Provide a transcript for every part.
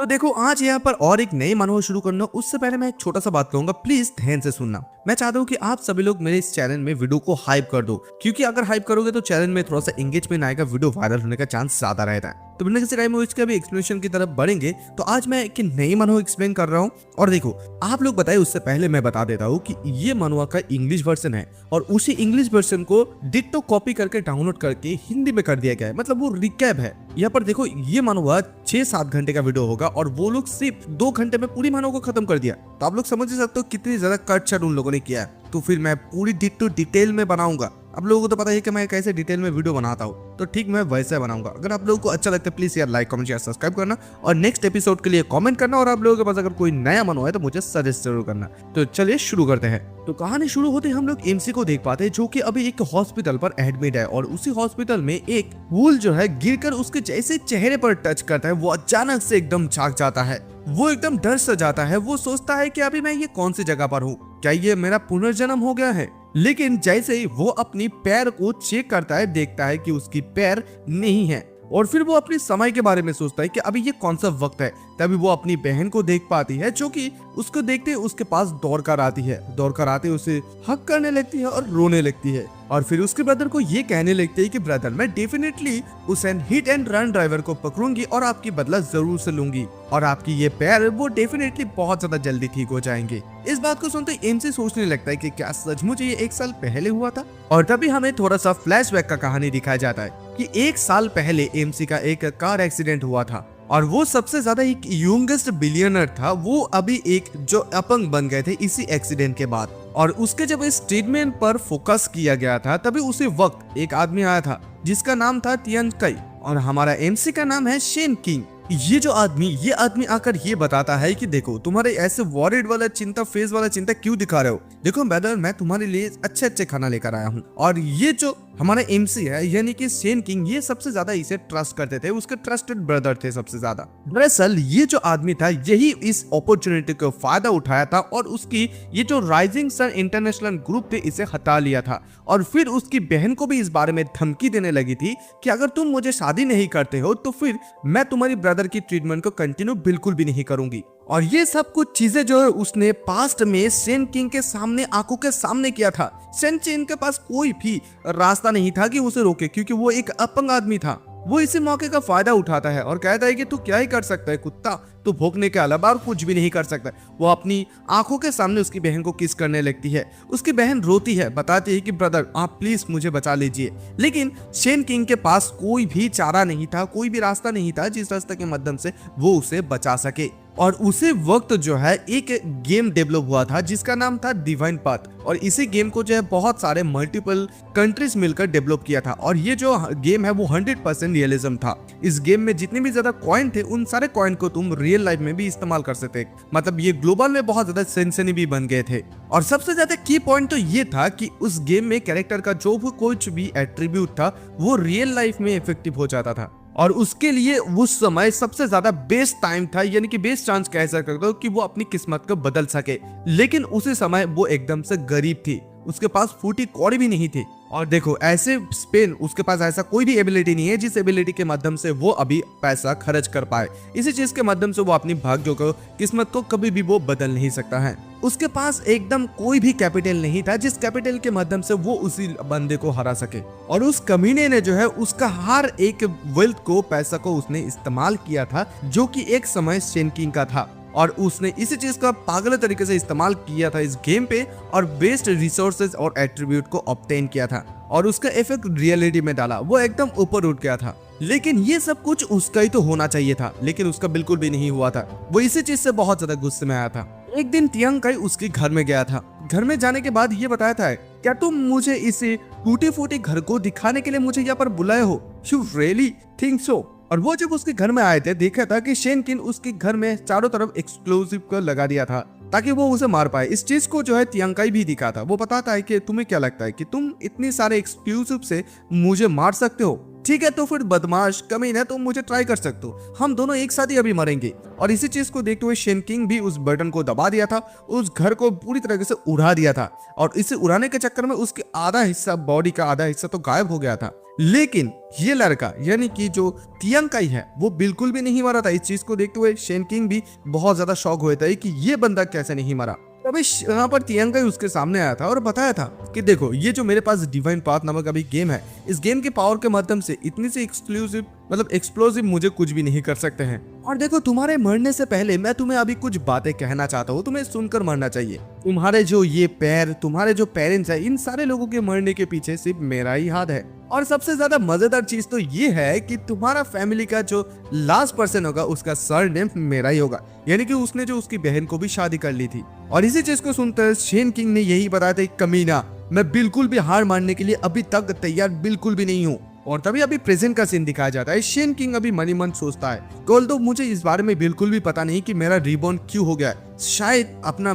तो देखो आज यहाँ पर और एक नई मनोज शुरू करना, उससे पहले मैं एक छोटा सा बात कहूंगा, प्लीज ध्यान से सुनना। मैं चाहता हूँ कि आप सभी लोग मेरे इस चैनल में वीडियो को हाइप कर दो, क्योंकि अगर हाइप करोगे तो चैनल में थोड़ा सा एंगेजमेंट आएगा, वीडियो वायरल होने का चांस ज्यादा रहता है। तो बिना किसी टाइम इसका भी एक्सप्लेनेशन की तरफ बढ़ेंगे। तो आज मैं एक नई मनोज एक्सप्लेन कर रहा हूँ। और देखो आप लोग बताए, उससे पहले मैं बता देता हूँ कि ये मनवा का इंग्लिश वर्जन है और उसी इंग्लिश वर्जन को डिट्टो कॉपी करके डाउनलोड करके हिंदी में कर दिया गया है, मतलब वो रिकैप है। यहाँ पर देखो ये मनवा 6-7 घंटे का वीडियो होगा और वो लोग सिर्फ 2 घंटे में पूरी मनवा को खत्म कर दिया। तो आप लोग समझ सकते हो कितनी ज्यादा कट छट उन लोगों ने किया है। तो फिर मैं पूरी डिट्टो डिटेल में बनाऊंगा। आप लोगों को तो पता है कि मैं कैसे डिटेल में वीडियो बनाता हूँ, तो ठीक मैं वैसे बनाऊंगा। अगर आप लोगों को अच्छा लगता है प्लीज यार लाइक कमेंट शेयर सब्सक्राइब करना और नेक्स्ट एपिसोड के लिए कमेंट करना। और आप लोगों के पास अगर कोई नया मन हो तो मुझे सजेस्ट जरूर करना। तो चलिए शुरू करते हैं। तो कहानी शुरू होते हम लोग एमसी को देख पाते हैं, जो कि अभी एक हॉस्पिटल पर एडमिट है और उसी हॉस्पिटल में एक फूल जो है गिरकर उसके जैसे चेहरे पर टच करता है, वो अचानक से एकदम झाग जाता है। वो एकदम डर से जाता है। वो सोचता है कि अभी मैं ये कौन सी जगह पर हूँ, क्या ये मेरा पुनर्जन्म हो गया है। लेकिन जैसे ही वो अपनी पैर को चेक करता है, देखता है कि उसकी पैर नहीं है। और फिर वो अपने समय के बारे में सोचता है कि अभी ये कौन सा वक्त है। तभी वो अपनी बहन को देख पाती है, जो कि उसको देखते उसके पास दौड़कर आती है। दौड़कर आते उसे हक करने लगती है और रोने लगती है। और फिर उसके ब्रदर को ये कहने लगती है कि ब्रदर मैं डेफिनेटली उस हिट एंड रन ड्राइवर को पकड़ूंगी और आपकी बदला जरूर से लूंगी और आपकी ये पैर वो डेफिनेटली बहुत ज्यादा जल्दी ठीक हो जाएंगे। इस बात को सुनते एमसी सोचने लगता है कि क्या सचमुच ये 1 साल पहले हुआ था। और तभी हमें थोड़ा सा फ्लैशबैक का कहानी दिखाया जाता है कि 1 साल पहले एमसी का एक कार एक्सीडेंट हुआ था और वो सबसे ज्यादा एक यंगेस्ट बिलियनर था। वो अभी एक जो अपंग बन गए थे इसी एक्सीडेंट के बाद। और उसके जब इस ट्रीटमेंट पर फोकस किया गया था, तभी उसी वक्त एक आदमी आया था जिसका नाम था टियन काई और हमारा एमसी का नाम है शेन किंग। ये आदमी आकर ये बताता है कि देखो तुम्हारे ऐसे वॉरिड वाला चिंता, फेस वाला चिंता क्यों दिखा रहे हो। देखो ब्रदर मैं तुम्हारे लिए अच्छे खाना लेकर आया हूँ। और ये जो हमारा एमसी है यानी कि शेन किंग, ये सबसे ज्यादा इसे ट्रस्ट करते थे, उसके ट्रस्टेड ब्रदर थे सबसे ज्यादा। दरअसल ये जो आदमी था यही इस अपॉर्चुनिटी का फायदा उठाया था और उसकी ये जो राइजिंग सन इंटरनेशनल ग्रुप थे इसे हटा लिया था। और फिर उसकी बहन को भी इस बारे में धमकी देने लगी थी कि अगर तुम मुझे शादी नहीं करते हो तो फिर मैं तुम्हारी ब्रदर की ट्रीटमेंट को कंटिन्यू बिल्कुल भी नहीं करूंगी। और ये सब कुछ चीजें जो है उसने पास्ट में शेन किंग के सामने, आंखों के सामने किया था। शेन किंग के पास कोई भी रास्ता नहीं था कि उसे रोके, क्योंकि वो एक अपंग आदमी था। वो इसी मौके का फायदा उठाता है और कहता है कि तू क्या ही कर सकता है कुत्ता, तू भोंकने के अलावा और कुछ भी नहीं कर सकता। वो अपनी आंखों के सामने उसकी बहन को किस करने लगती है। उसकी बहन रोती है, बताती है कि ब्रदर आप प्लीज मुझे बचा लीजिए। लेकिन शेन किंग के पास कोई भी चारा नहीं था, कोई भी रास्ता नहीं था जिस रास्ते के माध्यम से वो उसे बचा सके। और उसी वक्त जो है एक गेम डेवलप हुआ था जिसका नाम था डिवाइन पाथ। और इसी गेम को जो है बहुत सारे मल्टीपल कंट्रीज मिलकर डेवलप किया था। और ये जो गेम है वो 100% रियलिज्म था। इस गेम में जितने भी ज्यादा कॉइन थे उन सारे कॉइन को तुम रियल लाइफ में भी इस्तेमाल कर सकते, मतलब ये ग्लोबल में बहुत ज्यादा सेंसनी भी बन गए थे। और सबसे ज्यादा की पॉइंट तो ये था कि उस गेम में कैरेक्टर का जो भी कुछ भी एट्रीब्यूट था वो रियल लाइफ में इफेक्टिव हो जाता था। और उसके लिए उस समय सबसे ज्यादा बेस्ट टाइम था, यानी कि बेस्ट चांस कह सकते हो कि वो अपनी किस्मत को बदल सके। लेकिन उसी समय वो एकदम से गरीब थी, उसके पास फूटी कौड़ी भी नहीं थी। और देखो ऐसे स्पेन उसके पास ऐसा कोई भी एबिलिटी नहीं है जिस एबिलिटी के माध्यम से वो अभी पैसा खर्च कर पाए। इसी चीज के माध्यम से वो अपनी भाग्य को, किस्मत को कभी भी वो बदल नहीं सकता है। उसके पास एकदम कोई भी कैपिटल नहीं था जिस कैपिटल के माध्यम से वो उसी बंदे को हरा सके। और उस कमीने ने जो है उसका हर एक वेल्थ को, पैसा को उसने इस्तेमाल किया था, जो कि एक समय शेन किंग का था। और उसने इसी चीज का पागल तरीके से इस्तेमाल किया था इस गेम पे और बेस्ट रिसोर्सेज और एट्रीब्यूट को ऑब्टेन किया था और उसका इफेक्ट रियलिटी में डाला। वो एकदम ऊपर उठ गया था। लेकिन ये सब कुछ उसका ही तो होना चाहिए था, लेकिन उसका बिल्कुल भी नहीं हुआ था। वो इसी चीज से बहुत ज्यादा गुस्से में आया था। एक दिन टियंग काई उसके घर में गया था। घर में जाने के बाद ये बताया था, क्या तुम मुझे इसे टूटे फूटे घर को दिखाने के लिए मुझे यहाँ पर बुलाए हो? You really think so? और वो जब उसके घर में आए थे, देखा था कि शेन किंग उसके घर में चारों तरफ एक्सप्लोसिव को लगा दिया था ताकि वो उसे मार पाए। इस चीज को जो है टियंग काई भी दिखा था। वो बताता है कि तुम्हें क्या लगता है कि तुम इतने सारे एक्सप्लोसिव से मुझे मार सकते हो? ठीक है तो फिर बदमाश कमीना तुम मुझे ट्राई कर सकते हो, हम दोनों एक साथ ही अभी मरेंगे। और इसी चीज को देखते हुए शेन किंग भी उस बटन को दबा दिया था, उस घर को पूरी तरीके से उड़ा दिया था और इसे उड़ाने के चक्कर में उसके आधा हिस्सा, बॉडी का आधा हिस्सा तो गायब हो गया था। लेकिन ये लड़का यानी कि जो तियांग काई है वो बिल्कुल भी नहीं मरा था। इस चीज को देखते हुए शेन किंग भी बहुत ज्यादा शॉक हुए थे कि ये बंदा कैसे नहीं मरा। तभी यहाँ पर तियांग काई उसके सामने आया था और बताया था कि देखो ये जो मेरे पास डिवाइन पाथ नामक अभी गेम है, इस गेम के पावर के माध्यम से इतनी सी एक्सक्लूसिव मतलब एक्सप्लोसिव मुझे कुछ भी नहीं कर सकते हैं। और देखो तुम्हारे मरने से पहले मैं तुम्हें अभी कुछ बातें कहना चाहता हूँ, तुम्हें सुनकर मरना चाहिए। तुम्हारे जो ये पैर, तुम्हारे जो पेरेंट्स है, इन सारे लोगों के मरने के पीछे सिर्फ मेरा ही हाथ है। और सबसे ज्यादा मजेदार चीज तो ये है कि तुम्हारा फैमिली का जो लास्ट पर्सन होगा उसका सरनेम मेरा ही होगा, यानी कि उसने जो उसकी बहन को भी शादी कर ली थी। और इसी चीज को सुनकर शेन किंग ने यही बताया था, कमीना मैं बिल्कुल भी हार मानने के लिए अभी तक तैयार बिल्कुल भी नहीं हूँ। और तभी अभी प्रेजेंट का सीन दिखाया जाता है। शेन किंग अभी मनी मन सोचता है, कल तो मुझे इस बारे में बिल्कुल भी पता नहीं कि मेरा रिबॉर्न क्यों हो गया है, शायद अपना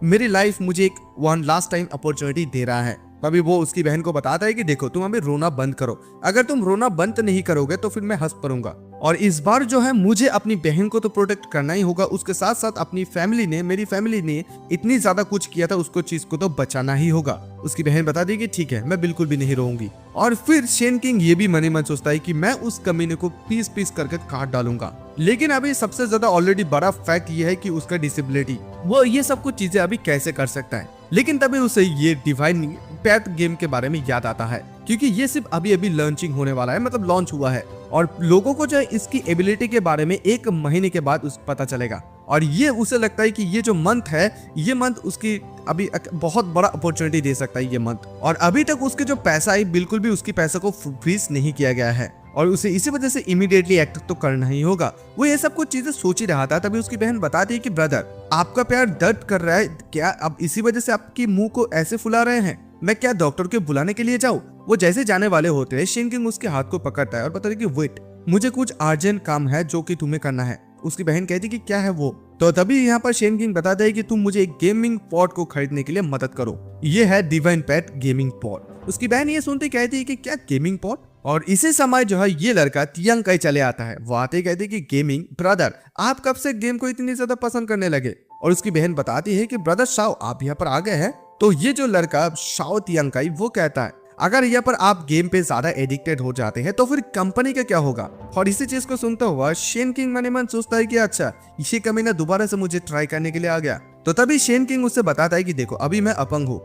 मेरी लाइफ मुझे एक वन लास्ट टाइम अपॉर्चुनिटी दे रहा है। तभी वो उसकी बहन को बताता है कि देखो तुम अभी रोना बंद करो, अगर तुम रोना बंद नहीं करोगे तो फिर मैं हंस पड़ूंगा। और इस बार जो है मुझे अपनी बहन को तो प्रोटेक्ट करना ही होगा, उसके साथ साथ अपनी फैमिली ने, मेरी फैमिली ने इतनी ज्यादा कुछ किया था, उसको चीज को तो बचाना ही होगा। उसकी बहन बता दी कि ठीक है मैं बिल्कुल भी नहीं रोऊंगी। और फिर शेन किंग ये भी मनी मन सोचता है कि मैं उस कमीने को पीस पीस करके काट डालूंगा। लेकिन अभी सबसे ज्यादा ऑलरेडी बड़ा फैक्ट ये है कि उसका डिसेबिलिटी, वो ये सब कुछ चीजें अभी कैसे कर सकता है। लेकिन तभी उसे ये डिवाइन पैथ गेम के बारे में याद आता है, क्योंकि ये सिर्फ अभी अभी लॉन्चिंग होने वाला है, मतलब लॉन्च हुआ है और लोगों को जो है इसकी एबिलिटी के बारे में 1 महीने के बाद उस पता चलेगा। और ये उसे लगता है कि ये जो मंथ है, ये मंथ उसकी अभी बहुत बड़ा अपॉर्चुनिटी दे सकता है ये मंथ। और अभी तक उसके जो पैसा है बिल्कुल भी उसकी पैसा को फ्रीज नहीं किया गया है और उसे इसी वजह से इमीडिएटली एक्ट तो करना ही होगा। वो ये सब कुछ चीजें सोच ही रहा था, तभी उसकी बहन बताती है कि ब्रदर आपका पैर दर्द कर रहा है क्या, अब इसी वजह से आपकी मुंह को ऐसे फुला रहे हैं, मैं क्या डॉक्टर को बुलाने के लिए जाऊँ। वो जैसे जाने वाले होते हैं, शेन किंग उसके हाथ को पकड़ता है और बताता है कि वेट, मुझे कुछ अर्जेंट काम है जो कि तुम्हें करना है। उसकी बहन कहती है कि क्या है वो। तो तभी यहाँ पर शेन किंग बताता है कि तुम मुझे एक गेमिंग पॉड को खरीदने के लिए मदद करो, ये है डिवाइन पैथ गेमिंग पॉड। उसकी बहन ये सुनते कहती है कि क्या गेमिंग पॉड। और इसी समय जो है ये लड़का तियांग काई चले आता है। वो आते कहते कि गेमिंग ब्रदर आप कब से गेम को इतनी ज्यादा पसंद करने लगे। और उसकी बहन बताती है कि ब्रदर शाओ आप यहाँ पर आ गए हैं। तो ये जो लड़का शाओ तियांग काई वो कहता है अगर यहाँ पर आप गेम पे ज्यादा एडिक्टेड हो जाते हैं तो फिर कंपनी का क्या होगा। और इसी चीज को सुनता हुआ शेन किंग मन ही मन सोचता है कि अच्छा ये कमीना दोबारा से मुझे ट्राई करने के लिए आ गया। तो तभी शेन किंग उससे बताता है कि देखो अभी मैं अपंग हूँ,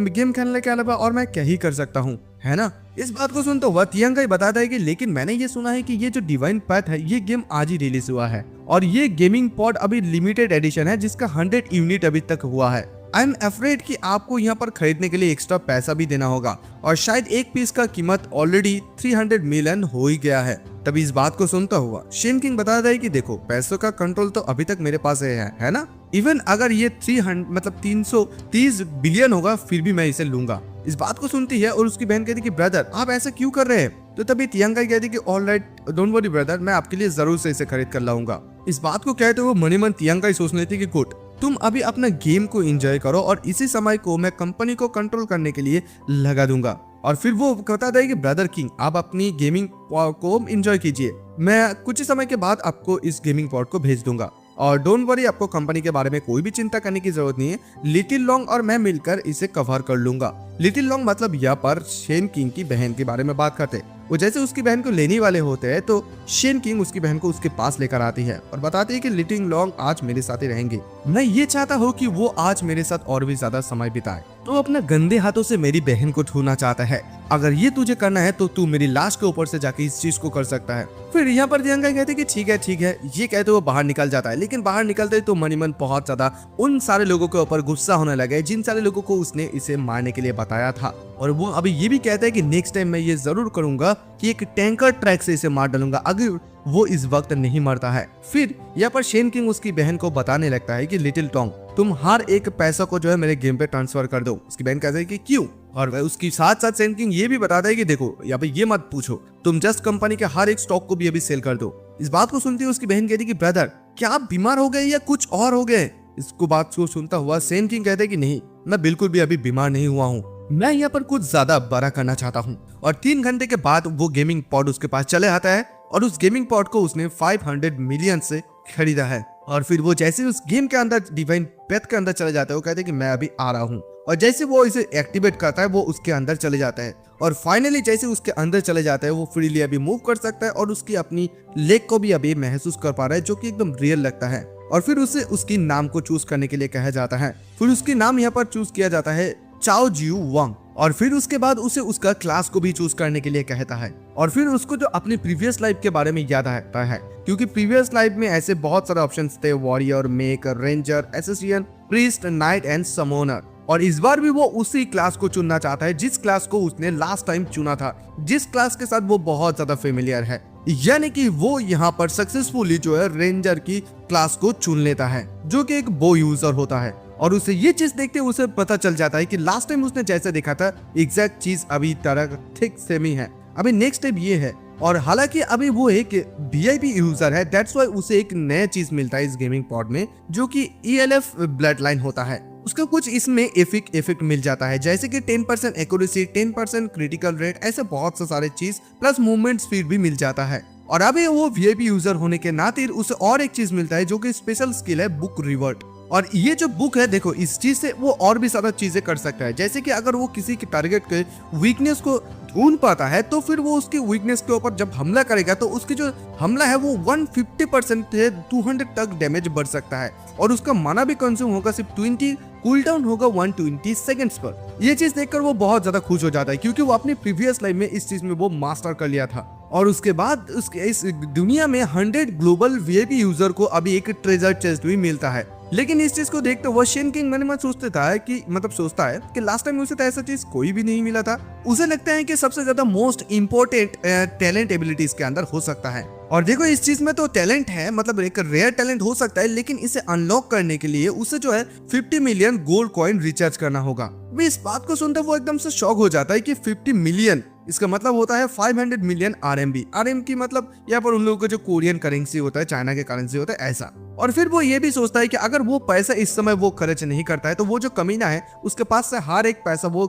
गेम खेलने के अलावा और मैं क्या ही कर सकता हूँ, है ना। इस बात को सुनते हुआ तियांग काई बताता है कि लेकिन मैंने ये सुना है कि ये जो डिवाइन पैथ है ये गेम आज ही रिलीज हुआ है और ये गेमिंग पॉड अभी लिमिटेड एडिशन है जिसका 100 यूनिट अभी तक हुआ है। आई एम अफ्रेड कि आपको यहाँ पर खरीदने के लिए एक्स्ट्रा पैसा भी देना होगा और शायद एक पीस का कीमत ऑलरेडी 300 मिलियन हो ही गया है। तभी इस बात को सुनता हुआ शेन किंग बताता है कि देखो पैसों का कंट्रोल तो अभी तक मेरे पास है ना। इवन अगर ये 330 बिलियन होगा फिर भी मैं इसे लूंगा। इस बात को सुनती है और उसकी बहन कहती कि ब्रदर आप ऐसा क्यों कर रहे हैं। तो तभी तियांग काई कहती कि ऑलराइट डोंट वरी ब्रदर, मैं आपके लिए जरूर से इसे खरीद कर लाऊंगा। इस बात को कहते हुए मनी मन तियांग काई सोच लेती कि गुड, तुम अभी अपना गेम को एंजॉय करो और इसी समय को मैं कंपनी को कंट्रोल करने के लिए लगा दूंगा। और फिर वो कहता है कि ब्रदर किंग आप अपनी गेमिंग को एंजॉय कीजिए, मैं कुछ ही समय के बाद आपको इस गेमिंग पॉड को भेज दूंगा और डोंट वरी आपको कंपनी के बारे में कोई भी चिंता करने की जरूरत नहीं है, लिटिल लॉन्ग और मैं मिलकर इसे कवर कर लूंगा। लिटिल लॉन्ग मतलब यहाँ पर शेन किंग की बहन के बारे में बात करते। वो जैसे उसकी बहन को लेने वाले होते हैं तो शेन किंग उसकी बहन को उसके पास लेकर आती है और बताती है कि लिटिल लॉन्ग आज मेरे साथ ही रहेंगे, मैं ये चाहता हूँ कि वो आज मेरे साथ और भी ज्यादा समय बिताए। तो अपने गंदे हाथों से मेरी बहन को छूना चाहता है, अगर ये तुझे करना है तो तू मेरी लाश के ऊपर से जाके इस चीज को कर सकता है। फिर यहाँ पर तियांग काई कहते कि ठीक है, ये कहते वो बाहर निकल जाता है। लेकिन बाहर निकलते तो मनी मन बहुत ज्यादा उन सारे लोगों के ऊपर गुस्सा होने लगे जिन सारे लोगों को उसने इसे मारने के लिए बताया था। और वो अभी ये भी कहता है कि नेक्स्ट टाइम मैं ये जरूर करूंगा कि एक टैंकर ट्रैक से इसे मार डालूंगा अगर वो इस वक्त नहीं मरता है। फिर यहाँ पर शेन किंग उसकी बहन को बताने लगता है कि लिटिल टोंग तुम हर एक पैसा को जो है मेरे गेम पे ट्रांसफर कर दो। उसकी बहन कहती है कि क्यों। और वह उसकी साथ साथ शेन किंग ये भी बताता है कि देखो यहाँ पे ये मत पूछो, तुम जस्ट कंपनी के हर एक स्टॉक को भी अभी सेल कर दो। इस बात को सुनती है उसकी बहन कहती कि ब्रदर क्या आप बीमार हो गए या कुछ और हो गए। इसको बात को सुनता हुआ शेन किंग कहते कि नहीं, मैं बिल्कुल भी अभी बीमार नहीं हुआ हूँ। मैं यहाँ पर कुछ ज्यादा बड़ा करना चाहता हूँ। और 3 घंटे के बाद वो गेमिंग पॉड उसके पास चले आता है और उस गेमिंग पॉड को उसने 500 मिलियन से खरीदा है। और फिर वो जैसे उस गेम के अंदर डिवाइन पेथ के अंदर चले जाता है, वो कहते हैं कि मैं अभी आ रहा हूँ। और जैसे वो इसे एक्टिवेट करता है वो उसके अंदर चले जाता है और फाइनली जैसे उसके अंदर चले जाता है वो फ्रीली अभी मूव कर सकता है और उसकी अपनी लेग को भी अभी महसूस कर पा रहा है, जो कि एकदम रियल लगता है। और फिर उसे उसकी नाम को चूज करने के लिए कहा जाता है। फिर उसकी नाम यहाँ पर चूज किया जाता है चाओ जियू वांग। और फिर उसके बाद उसे उसका क्लास को भी चूज करने के लिए कहता है। और फिर उसको जो अपनी प्रीवियस लाइफ के बारे में याद आता है, क्योंकि प्रीवियस लाइफ में ऐसे बहुत सारे ऑप्शंस थे, warrior, maker, ranger, assassin, priest, knight and summoner. और इस बार भी वो उसी क्लास को चुनना चाहता है जिस क्लास को उसने लास्ट टाइम चुना था, जिस क्लास के साथ वो बहुत ज्यादा फेमिलियर है। यानी कि वो यहाँ पर सक्सेसफुली जो है रेंजर की क्लास को चुन लेता है, जो कि एक बो यूजर होता है। और उसे ये चीज देखते उसे पता चल जाता है कि लास्ट टाइम उसने जैसे देखा था एग्जैक्ट चीज अभी तरह ठीक सेम ही है। अभी नेक्स्ट स्टेप ये है। और हालांकि अभी वो एक VIP यूजर है, दैट्स वाई उसे एक नया चीज मिलता है इस गेमिंग पॉड में, जो कि ELF ब्लड लाइन होता है। उसका कुछ इसमें इफेक्ट मिल जाता है, जैसे कि 10% एक्यूरेसी, 10% क्रिटिकल रेट, ऐसे बहुत से सारे चीज, प्लस मूवमेंट स्पीड भी मिल जाता है। और अभी वो VIP यूजर होने के नाते उसे और एक चीज मिलता है, जो कि स्पेशल स्किल है बुक रिवर्ट। और ये जो बुक है, देखो इस चीज से वो और भी ज्यादा चीजें कर सकता है, जैसे कि अगर वो किसी के टारगेट के वीकनेस को ढूंढ पाता है तो फिर वो उसकी वीकनेस के ऊपर जब हमला करेगा तो उसकी जो हमला है वो 150% से 200 तक डैमेज बढ़ सकता है। और उसका माना भी कंज्यूम होगा सिर्फ 20, कूल डाउन होगा 120 सेकंड्स पर। ये चीज देखकर वो बहुत ज्यादा खुश हो जाता है, क्योंकि वो अपनी प्रीवियस लाइफ में इस चीज में वो मास्टर कर लिया था। और उसके बाद उसके इस दुनिया में 100 ग्लोबल VIP यूजर को अभी एक ट्रेजर चेस्ट भी मिलता है। लेकिन इस चीज को देखते वो शेन किंग मन में सोचता है कि लास्ट टाइम उसे तो ऐसा चीज कोई भी नहीं मिला था। उसे लगता है कि सबसे ज्यादा मोस्ट इम्पोर्टेंट टैलेंट एबिलिटीज के अंदर हो सकता है। और देखो इस चीज में तो टैलेंट है, मतलब एक रेयर टैलेंट हो सकता है, लेकिन इसे अनलॉक करने के लिए उसे जो है 50 मिलियन गोल्ड कॉइन रिचार्ज करना होगा। इस बात को सुनते वो एकदम से शॉक हो जाता है कि 50 मिलियन, इसका मतलब होता है 500 मिलियन RMB। RMB मतलब यहाँ पर उन लोगों का जो कोरियन करेंसी होता है, चाइना के करेंसी होता है, ऐसा। और फिर वो ये भी सोचता है कि अगर वो पैसा इस समय वो खर्च नहीं करता है तो वो जो कमीना है उसके पास से हर एक पैसा वो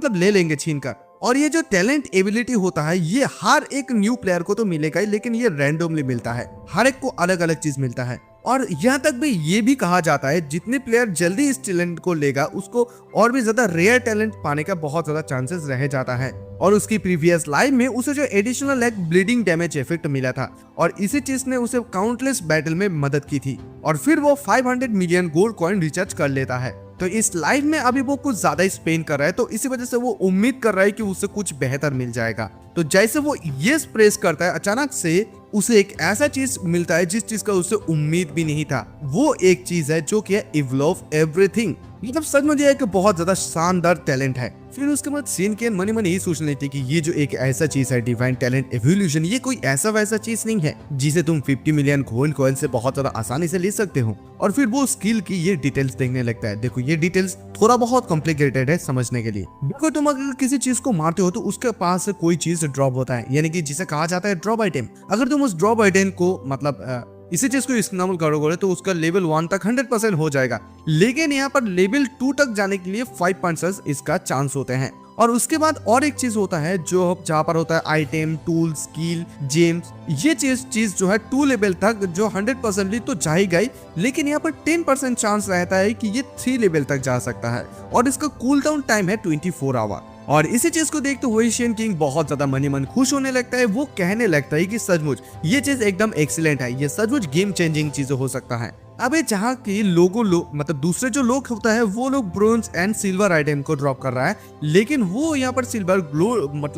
ले लेंगे छीन कर। और ये जो टैलेंट एबिलिटी होता है ये हर एक न्यू प्लेयर को तो मिलेगा ही, लेकिन ये रैंडमली मिलता है, हर एक को अलग अलग चीज मिलता है। और यहाँ तक भी ये भी कहा जाता है जितने प्लेयर जल्दी इस टैलेंट को लेगा उसको और भी ज्यादा रेयर टैलेंट पाने का बहुत ज्यादा चांसेस रह जाता है। और उसकी प्रीवियस लाइफ में उसे जो एडिशनल एक ब्लीडिंग डैमेज इफेक्ट मिला था और इसी चीज ने उसे काउंटलेस बैटल में मदद की थी। और फिर वो 500 मिलियन गोल्ड कॉइन रिचार्ज कर लेता है। तो इस लाइफ में अभी वो कुछ ज्यादा ही स्पेन कर रहा है, तो इसी वजह से वो उम्मीद कर रहा है कि उसे कुछ बेहतर मिल जाएगा। तो जैसे वो ये प्रेस करता है अचानक से उसे एक ऐसा चीज मिलता है जिस चीज का उसे उम्मीद भी नहीं था। वो एक चीज है जो कि है इवॉल्व एवरीथिंग। मतलब सच में एक बहुत ज्यादा शानदार टैलेंट है। फिर उसके बाद सीन के मन मन यही सोचने थी कि ये जो एक ऐसा चीज है डिवाइन टैलेंट एवोल्यूशन, ये कोई ऐसा वैसा चीज नहीं है जिसे तुम 50 मिलियन गोल्ड कॉइन से बहुत ज्यादा आसानी से ले सकते हो। और फिर वो स्किल की ये डिटेल्स देखने लगता है। देखो ये डिटेल्स थोड़ा बहुत कॉम्प्लिकेटेड है समझने के लिए। देखो तुम अगर किसी चीज को मारते हो तो उसके पास से कोई चीज ड्रॉप होता है, यानी कि जिसे कहा जाता है ड्रॉप आइटम। अगर तुम उस ड्रॉप आइटम को इसी चीज को इस्तेमाल करोगे तो उसका लेवल 1 तक 100% हो जाएगा, लेकिन यहाँ पर लेवल 2 तक जाने के लिए 5% इसका चांस होते हैं। और उसके बाद और एक चीज होता है जो जहाँ पर होता है आइटम, टूल, स्किल, जेम्स। ये चीज जो है 2 लेवल तक जो 100% तो जा ही गई, लेकिन यहाँ पर 10% चांस रहता है कि ये 3 लेवल तक जा सकता है। और इसका कूल डाउन टाइम है 24 आवर। और इसी चीज को देखते हुए शेन किंग बहुत ज्यादा मन खुश होने लगता है। वो कहने लगता है कि सचमुच ये चीज एकदम एक्सीलेंट है, ये सचमुच गेम चेंजिंग चीज हो सकता है। अबे जहाँ की मतलब दूसरे जो लोग होता है वो लोग ब्रोंज एंड सिल्वर आइटम को ड्रॉप कर रहा है, लेकिन वो यहाँ पर सिल्वर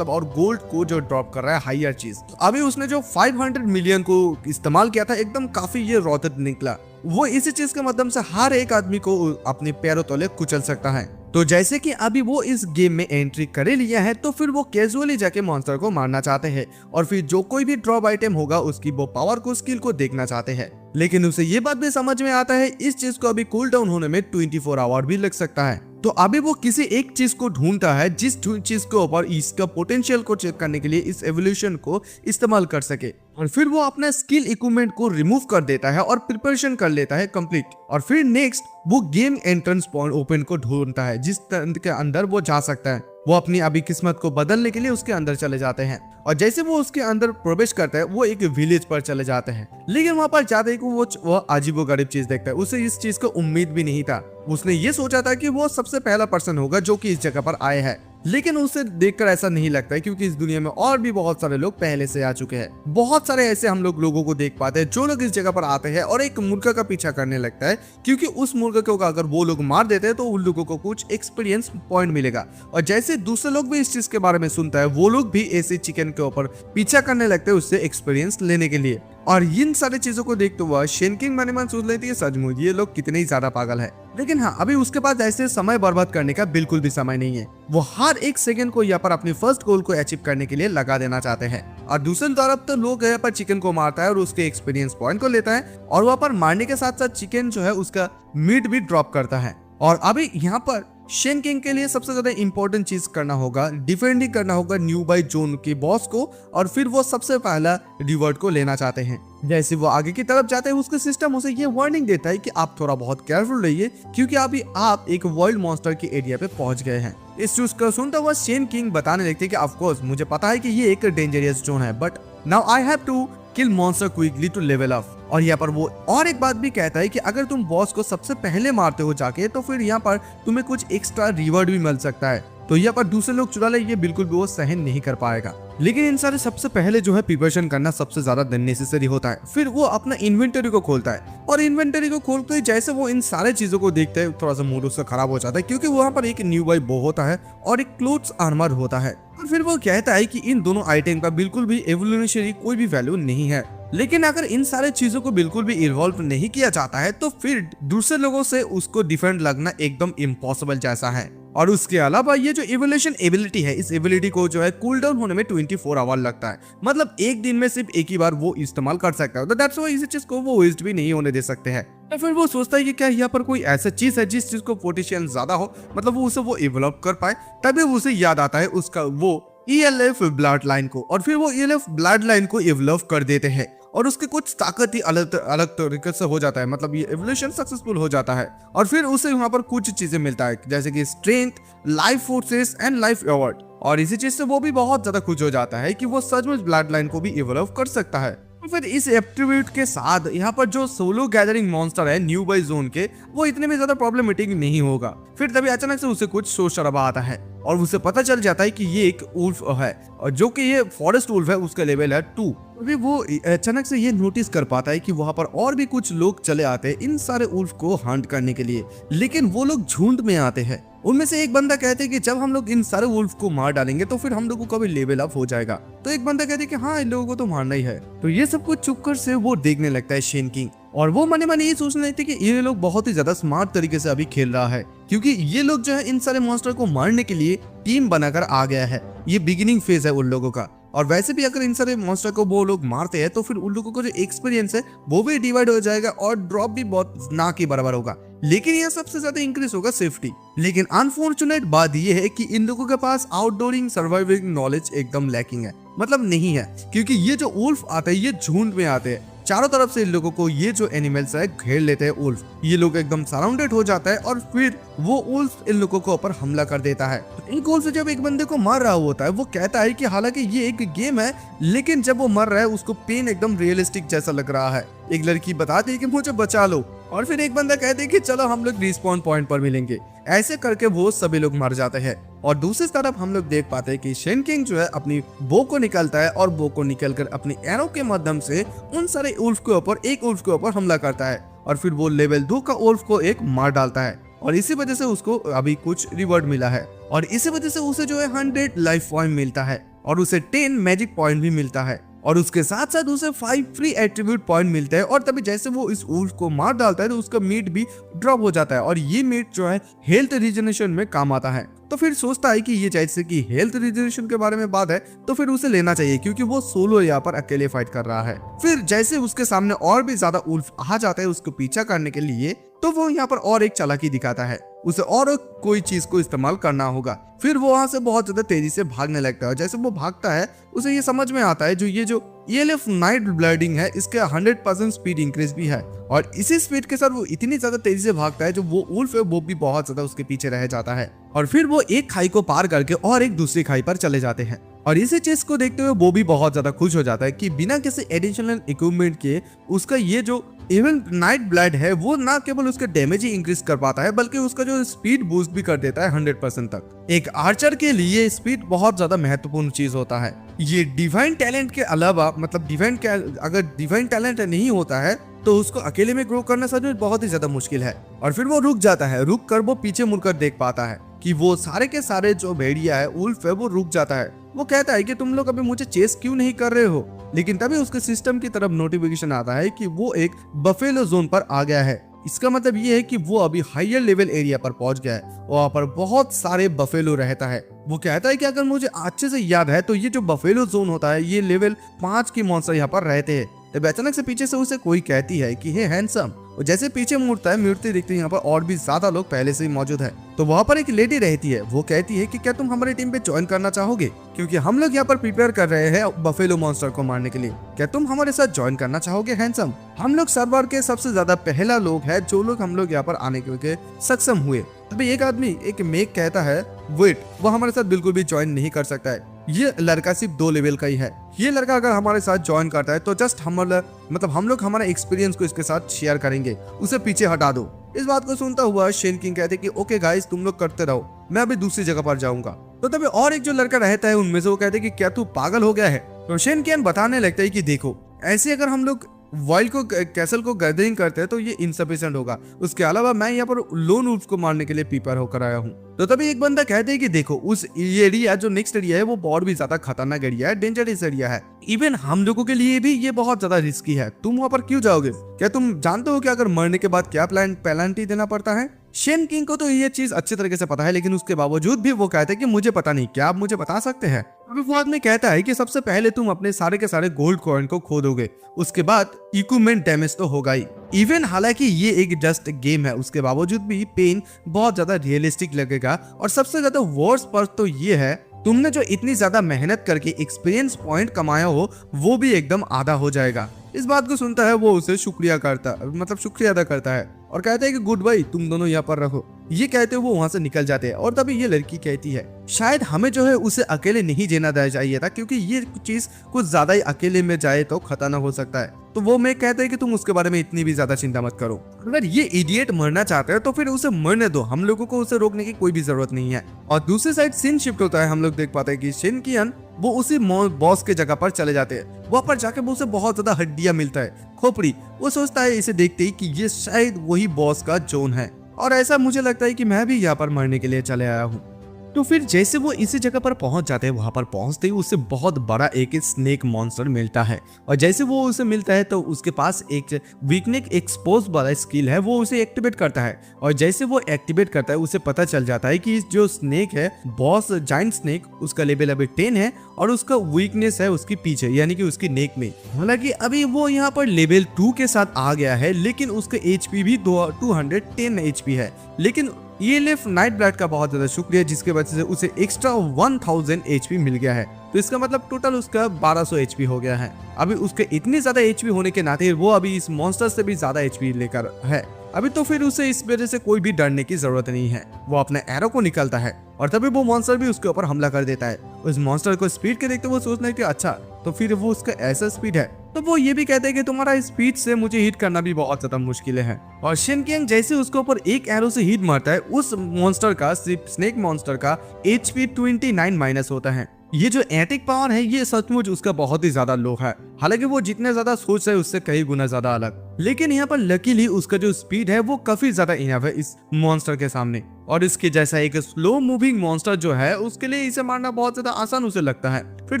और गोल्ड को जो ड्रॉप कर रहा है हायर चीज। तो अभी उसने जो 500 मिलियन को इस्तेमाल किया था एकदम काफी ये रौदत निकला। वो इसी चीज के माध्यम से हर एक आदमी को अपने पैरों तले कुचल सकता है। तो जैसे कि अभी वो इस गेम में एंट्री करे लिया है तो फिर वो कैजुअली जाके मॉन्स्टर को मारना चाहते हैं और फिर जो कोई भी ड्रॉप आइटम होगा उसकी वो पावर को, स्किल को देखना चाहते हैं। लेकिन उसे ये बात भी समझ में आता है इस चीज को अभी कूल डाउन होने में 24 आवर भी लग सकता है। तो अभी वो किसी एक चीज को ढूंढता है जिस चीज के ऊपर इसका पोटेंशियल को चेक करने के लिए इस एवोल्यूशन को इस्तेमाल कर सके, और फिर वो अपना स्किल इक्विपमेंट को रिमूव कर देता है और प्रिपरेशन कर लेता है कंप्लीट। और फिर नेक्स्ट वो गेम एंट्रेंस पॉइंट ओपन को ढूंढता है जिस के अंदर वो जा सकता है। वो अपनी अभी किस्मत को बदलने के लिए उसके अंदर चले जाते हैं, और जैसे वो उसके अंदर प्रवेश करता है वो एक विलेज पर चले जाते हैं। लेकिन वहां पर जाते ही वो अजीबोगरीब चीज देखता है। उसे इस चीज को उम्मीद भी नहीं था। उसने ये सोचा था कि वो सबसे पहला पर्सन होगा जो कि इस जगह पर आए हैं, लेकिन उसे देखकर ऐसा नहीं लगता है, क्योंकि इस दुनिया में और भी बहुत सारे लोग पहले से आ चुके हैं। बहुत सारे ऐसे हम लोगों को देख पाते हैं जो लोग इस जगह पर आते हैं और एक मुर्गा का पीछा करने लगता है, क्योंकि उस मुर्गा को अगर वो लोग मार देते हैं तो उन लोगों को कुछ एक्सपीरियंस पॉइंट मिलेगा। और जैसे दूसरे लोग भी इस चीज के बारे में सुनता है, वो लोग भी ऐसे चिकन के ऊपर पीछा करने लगते हैं उससे एक्सपीरियंस लेने के लिए। और इन सारी चीजों को देखते हुए शेनकिंग मन ही मन सोच लेती है सचमुच ये लोग कितने ही ज्यादा पागल है। लेकिन हाँ, अभी उसके पास ऐसे समय बर्बाद करने का बिल्कुल भी समय नहीं है। वो हर एक सेकंड को यहाँ पर अपनी फर्स्ट गोल को अचीव करने के लिए लगा देना चाहते हैं। और दूसरी तरफ तो लोग यहाँ पर चिकन को मारता है और उसके एक्सपीरियंस पॉइंट को लेता है, और वहाँ पर मारने के साथ साथ चिकन जो है उसका मीट भी ड्रॉप करता है। और अभी यहाँ पर शेन किंग के लिए सबसे ज्यादा इंपॉर्टेंट चीज करना होगा, डिफेंडिंग करना होगा न्यू बाई जोन के बॉस को, और फिर वो सबसे पहला रिवॉर्ड को लेना चाहते हैं। जैसे वो आगे की तरफ जाते हैं उसका सिस्टम उसे ये वार्निंग देता है कि आप थोड़ा बहुत केयरफुल रहिए, क्योंकि अभी आप एक वाइल्ड मॉन्स्टर के एरिया पे पहुंच गए हैं। इस चीज को सुनता हुआ शेन किंग बताने लगते हैं कि ऑफ कोर्स मुझे पता है कि ये एक डेंजरस जोन है, but now I have to kill monster quickly to level up. और यहाँ पर वो और एक बात भी कहता है कि अगर तुम बॉस को सबसे पहले मारते हो जाके, तो फिर यहाँ पर तुम्हें कुछ एक्स्ट्रा रिवॉर्ड भी मिल सकता है। तो यहाँ पर दूसरे लोग चुरा ले, ये बिल्कुल भी वो सहन नहीं कर पाएगा। लेकिन इन सारे सबसे पहले जो है प्रिपरेशन करना सबसे ज्यादा नेसेसरी होता है। फिर वो अपना इन्वेंटरी को खोलता है, और इन्वेंटरी को खोलते ही जैसे वो इन सारे चीजों को देखता है थोड़ा सा मूड उसका खराब हो जाता है, क्योंकि वहाँ पर एक न्यू बाई बो होता है और एक क्लोथ्स आर्मर होता है। और फिर वो कहता है कि इन दोनों आइटम का बिल्कुल भी एवोल्यूशनरी कोई भी वैल्यू नहीं है, लेकिन अगर इन सारे चीजों को बिल्कुल भी इन्वॉल्व नहीं किया जाता है तो फिर दूसरे लोगों से उसको डिफेंड लगना एकदम इम्पॉसिबल जैसा है। और उसके अलावा ये जो इवोल्यूशन एबिलिटी है, इस एबिलिटी को जो है कूल डाउन होने में 24 आवर लगता है, मतलब एक दिन में सिर्फ एक ही बार वो इस्तेमाल कर सकता है। तो दैट्स व्हाई इस चीज को वो वेस्ट भी नहीं होने दे सकते हैं। तो फिर वो सोचता है कि क्या यहाँ पर कोई ऐसा चीज है जिस चीज को पोटेंशियल ज्यादा हो, मतलब वो उसे वो इवोल्व कर पाए। तभी उसे याद आता है उसका वो ELF ब्लड लाइन को, और फिर वो ELF ब्लड लाइन को इवोल्व कर देते हैं, और उसके कुछ ताकत ही अलग अलग तरीके से हो जाता है, मतलब ये एवोल्यूशन सक्सेसफुल हो जाता है। और फिर उसे वहाँ पर कुछ चीजें मिलता है, जैसे कि strength, life forces and life award. और इसी चीज से वो भी बहुत ज्यादा खुश हो जाता है कि वो सचमुच ब्लड लाइन को भी इवोल्व कर सकता है। और फिर इस एट्रीब्यूट के साथ यहाँ पर जो सोलो गैदरिंग मॉन्स्टर है न्यू बाई जोन के, वो इतने में ज्यादा प्रॉब्लमेटिक नहीं होगा। फिर तभी अचानक से उसे कुछ शोर शराबा आता है, और उसे पता चल जाता है कि ये एक उल्फ है, और जो कि ये फॉरेस्ट उल्फ है, उसका लेवल है 2। अभी वो अचानक से ये नोटिस कर पाता है कि वहां पर और भी कुछ लोग चले आते हैं इन सारे उल्फ को हंट करने के लिए, लेकिन वो लोग झुंड में आते हैं। उनमें से एक बंदा कहते हैं कि जब हम लोग इन सारे उल्फ को मार डालेंगे तो फिर हम लोगों का भी लेवल अप हो जाएगा। तो एक बंदा कहते हैं कि हाँ, इन लोगों को तो मारना ही है। तो ये सब कुछ चुप कर से वो देखने लगता है शेन किंग, और वो मने मने ये सोचने लगते कि ये लोग बहुत ही ज्यादा स्मार्ट तरीके से अभी खेल रहा है, क्योंकि ये लोग जो है इन सारे मॉन्स्टर को मारने के लिए टीम बनाकर आ गया है। ये बिगिनिंग फेज है उन लोगों का, और वैसे भी अगर इन सारे मॉन्स्टर को वो लोग मारते हैं तो फिर उन लोगों को जो एक्सपीरियंस है वो भी डिवाइड हो जाएगा, और ड्रॉप भी बहुत ना के बराबर होगा। लेकिन यहाँ सबसे ज्यादा इंक्रीज होगा सेफ्टी। लेकिन अनफॉर्चुनेट बात यह है कि इन लोगों के पास आउटडोरिंग सर्वाइविंग नॉलेज एकदम लैकिंग है, मतलब नहीं है, क्योंकि ये जो उल्फ आते हैं ये झुंड में आते हैं। चारों तरफ से इन लोगों को ये जो एनिमल्स है घेर लेते हैं उल्फ। ये लोग एकदम सराउंडेड हो जाता है, और फिर वो उल्फ इन लोगों को ऊपर हमला कर देता है। इन उल्फ से जब एक बंदे को मार रहा होता है, वो कहता है कि हालांकि ये एक गेम है, लेकिन जब वो मर रहा है उसको पेन एकदम रियलिस्टिक जैसा लग रहा है। एक लड़की बताती है कि मुझे बचा लो, और फिर एक बंदा कहते हैं कि चलो हम लोग रिस्पॉन पॉइंट पर मिलेंगे। ऐसे करके वो सभी लोग मर जाते हैं। और दूसरी तरफ हम लोग देख पाते हैं कि शेन किंग जो है अपनी बो को निकलता है, और बो को निकलकर अपनी एरो के माध्यम से उन सारे उल्फ के ऊपर एक उल्फ के ऊपर हमला करता है, और फिर वो लेवल 2 का उल्फ को एक मार डालता है। और इसी वजह से उसको अभी कुछ रिवॉर्ड मिला है, और इसी वजह से उसे जो है 100 लाइफ पॉइंट मिलता है, और उसे 10 मैजिक पॉइंट भी मिलता है, और उसके साथ साथ उसे 5 फ्री एट्रीब्यूट पॉइंट मिलते हैं। और तभी जैसे वो इस उल्फ को मार डालता है तो उसका मीट भी ड्रॉप हो जाता है, और ये मीट जो है हेल्थ रीजनरेशन में काम आता है। तो फिर सोचता है कि ये जैसे कि हेल्थ रिजर्वेशन के बारे में बात है तो फिर उसे लेना चाहिए, क्योंकि वो सोलो यहाँ पर अकेले फाइट कर रहा है। फिर जैसे उसके सामने और भी ज्यादा उल्फ आ जाता है उसको पीछा करने के लिए, तो वो यहाँ पर और एक चालाकी दिखाता है, उसे और कोई चीज को इस्तेमाल करना होगा। फिर वो वहां से बहुत ज्यादा तेजी से भागने लगता है। जैसे वो भागता है उसे ये समझ में आता है जो ELF नाइट ब्लडिंग है इसके 100% स्पीड इंक्रीज भी है, और इसी स्पीड के साथ वो इतनी ज्यादा तेजी से भागता है जो वो उल्फ है वो भी बहुत ज्यादा उसके पीछे रह जाता है। और फिर वो एक खाई को पार करके और एक दूसरी खाई पर चले जाते हैं। और इसी चीज को देखते हुए वो भी बहुत ज्यादा खुश हो जाता है कि बिना किसी एडिशनल इक्विपमेंट के उसका ये जो इवन नाइट ब्लड है वो ना केवल उसके डैमेज ही इंक्रीज कर पाता है बल्कि उसका जो स्पीड बूस्ट भी कर देता है 100% तक। एक आर्चर के लिए स्पीड बहुत ज्यादा महत्वपूर्ण चीज होता है। ये डिवाइन टैलेंट के अलावा मतलब अगर डिवाइन टैलेंट नहीं होता है तो उसको अकेले में ग्रो करना सच में बहुत ही ज्यादा मुश्किल है। और फिर वो रुक जाता है, रुक कर वो पीछे मुड़कर देख पाता है कि वो सारे के सारे जो भेड़िया है उल्फ है वो रुक जाता है। वो कहता है कि तुम लोग अभी मुझे चेस क्यों नहीं कर रहे हो, लेकिन तभी उसके सिस्टम की तरफ नोटिफिकेशन आता है कि वो एक बफेलो जोन पर आ गया है। इसका मतलब ये है कि वो अभी हायर लेवल एरिया पर पहुंच गया है, वहाँ पर बहुत सारे बफेलो रहता है। वो कहता है कि अगर मुझे अच्छे से याद है तो ये जो बफेलो जोन होता है ये लेवल 5 की मॉन्स्टर यहाँ पर रहते हैं। तब अचानक से पीछे से उसे कोई कहती है कि हे हैंडसम। और जैसे पीछे मुड़ता है मुड़ते दिखते यहाँ पर और भी ज्यादा लोग पहले से ही मौजूद है। तो वहाँ पर एक लेडी रहती है, वो कहती है कि क्या तुम हमारी टीम पे ज्वाइन करना चाहोगे, क्योंकि हम लोग यहाँ पर प्रिपेयर कर रहे हैं बफेलो मॉन्स्टर को मारने के लिए। क्या तुम हमारे साथ ज्वाइन करना चाहोगे हैंडसम? हम लोग सर्वर के सबसे ज्यादा पहला लोग है जो लोग हम लोग यहाँ पर आने के सक्षम हुए। अभी एक आदमी एक मेक कहता है वेट, वो हमारे साथ बिल्कुल भी ज्वाइन नहीं कर सकता है, ये लड़का सिर्फ 2 लेवल का ही है। ये लड़का अगर हमारे साथ ज्वाइन करता है तो जस्ट हम लोग हमारे एक्सपीरियंस को इसके साथ शेयर करेंगे, उसे पीछे हटा दो। इस बात को सुनता हुआ शेन किंग कहते कि ओके गाइस तुम लोग करते रहो, मैं अभी दूसरी जगह पर जाऊंगा। तो तभी और एक जो लड़का रहता है उनमें से वो कहते कि क्या तू पागल हो गया है? तो शेन किंग बताने लगता है कि देखो ऐसे अगर हम लोग वाइल्ड को कैसल को गैदरिंग करते हैं तो ये इनसफिशिएंट होगा, उसके अलावा मैं यहाँ पर लोन वुल्फ को मारने के लिए प्रिपेयर होकर आया हूँ। तो तभी एक बंदा कहते हैं कि देखो उस एरिया जो नेक्स्ट एरिया है वो बहुत भी ज्यादा खतरनाक एरिया है, डेंजरस एरिया है, इवन हम लोगों के लिए भी ये बहुत ज्यादा रिस्की है, तुम वहाँ पर क्यों जाओगे? क्या तुम जानते हो कि अगर मरने के बाद क्या पेनल्टी देना पड़ता है? शेन किंग को तो ये चीज अच्छी तरीके से पता है, लेकिन उसके बावजूद भी वो कहते हैं कि मुझे पता नहीं, क्या आप मुझे बता सकते हैं? अभी वो आदमी कहता है कि सबसे पहले तुम अपने सारे के सारे गोल्ड कॉइन को खो दोगे, उसके बाद इक्विपमेंट डैमेज तो होगा ही। इवन हालांकि ये एक जस्ट गेम है उसके बावजूद भी पेन बहुत ज्यादा रियलिस्टिक लगेगा। और सबसे ज्यादा वर्स्ट पार्ट तो ये है तुमने जो इतनी ज्यादा मेहनत करके एक्सपीरियंस पॉइंट कमाया हो वो भी एकदम आधा हो जाएगा। इस बात को सुनता है वो उसे शुक्रिया अदा करता है और कहता है कि गुड बाय, तुम दोनों यहाँ पर रहो। ये कहते हुए वो वहां से निकल जाते हैं। और तभी ये लड़की कहती है शायद हमें जो है उसे अकेले नहीं जेना देना चाहिए था, क्योंकि ये चीज कुछ ज्यादा ही अकेले में जाए तो खतरनाक हो सकता है। तो वो मैं कहते हैं कि तुम उसके बारे में इतनी भी ज्यादा चिंता मत करो, अगर ये इडियट मरना चाहता है तो फिर उसे मरने दो, हम लोगों को उसे रोकने की कोई भी जरूरत नहीं है। और दूसरी साइड सीन शिफ्ट होता है, हम लोग देख पाते हैं कि शिन कियन वो उसी बॉस के जगह पर चले जाते हैं। वहां पर जाके वो उसे बहुत ज्यादा हड्डियां मिलता है, खोपड़ी। वो सोचता है इसे देखते ही कि ये शायद वही बॉस का जोन है, और ऐसा मुझे लगता है कि मैं भी यहाँ पर मरने के लिए चले आया हूँ। तो फिर जैसे वो इसी जगह पर पहुंच जाते हैं, वहां पर पहुंचते ही उसे बहुत बड़ा एक स्नेक मॉन्स्टर मिलता है। और जैसे वो उसे मिलता है तो उसके पास एक वीकनेस एक्सपोज वाला स्किल है, वो उसे एक्टिवेट करता है। और जैसे वो एक्टिवेट करता है उसे पता चल जाता है कि जो स्नेक है बॉस जाइंट स्नेक, उसका लेवल अभी 10 है और उसका वीकनेस है उसकी पीछे यानी कि उसकी नेक में। हालांकि अभी वो यहाँ पर लेवल 2 के साथ आ गया है, लेकिन उसका एचपी भी 210 एचपी है। लेकिन ELF नाइट ब्लड का बहुत ज्यादा शुक्रिया जिसके वजह से उसे एक्स्ट्रा 1000 एचपी मिल गया है। तो इसका मतलब टोटल उसका 1200 एचपी हो गया है। अभी उसके इतनी ज्यादा एचपी होने के नाते वो अभी इस मॉन्स्टर से भी ज्यादा एचपी लेकर है अभी। तो फिर उसे इस वजह से कोई भी डरने की जरूरत नहीं है। वो अपने एरो को निकलता है और तभी वो मॉन्स्टर भी उसके ऊपर हमला कर देता है। उस मॉन्स्टर को स्पीड के देखते वो सोचना है कि अच्छा तो फिर वो उसका ऐसा स्पीड है। तो वो ये भी कहते हैं कि तुम्हारा स्पीड से मुझे हिट करना भी बहुत ज्यादा मुश्किल है। और शिन किंग जैसे उसके ऊपर एक एरो से हिट मारता है, उस मॉन्स्टर का स्नेक मॉन्स्टर का एचपी 29 माइनस होता है। ये जो एटिक पावर है ये सचमुच उसका बहुत ही ज्यादा लो है, हालांकि वो जितने ज्यादा सोच रहे उससे कई गुना ज्यादा अलग। लेकिन यहाँ पर लकीली उसका जो स्पीड है वो काफी ज्यादा इनफ है इस मॉन्स्टर के सामने। और इसके जैसा एक स्लो मूविंग मॉन्स्टर जो है उसके लिए इसे मारना बहुत ज्यादा आसान उसे लगता है। फिर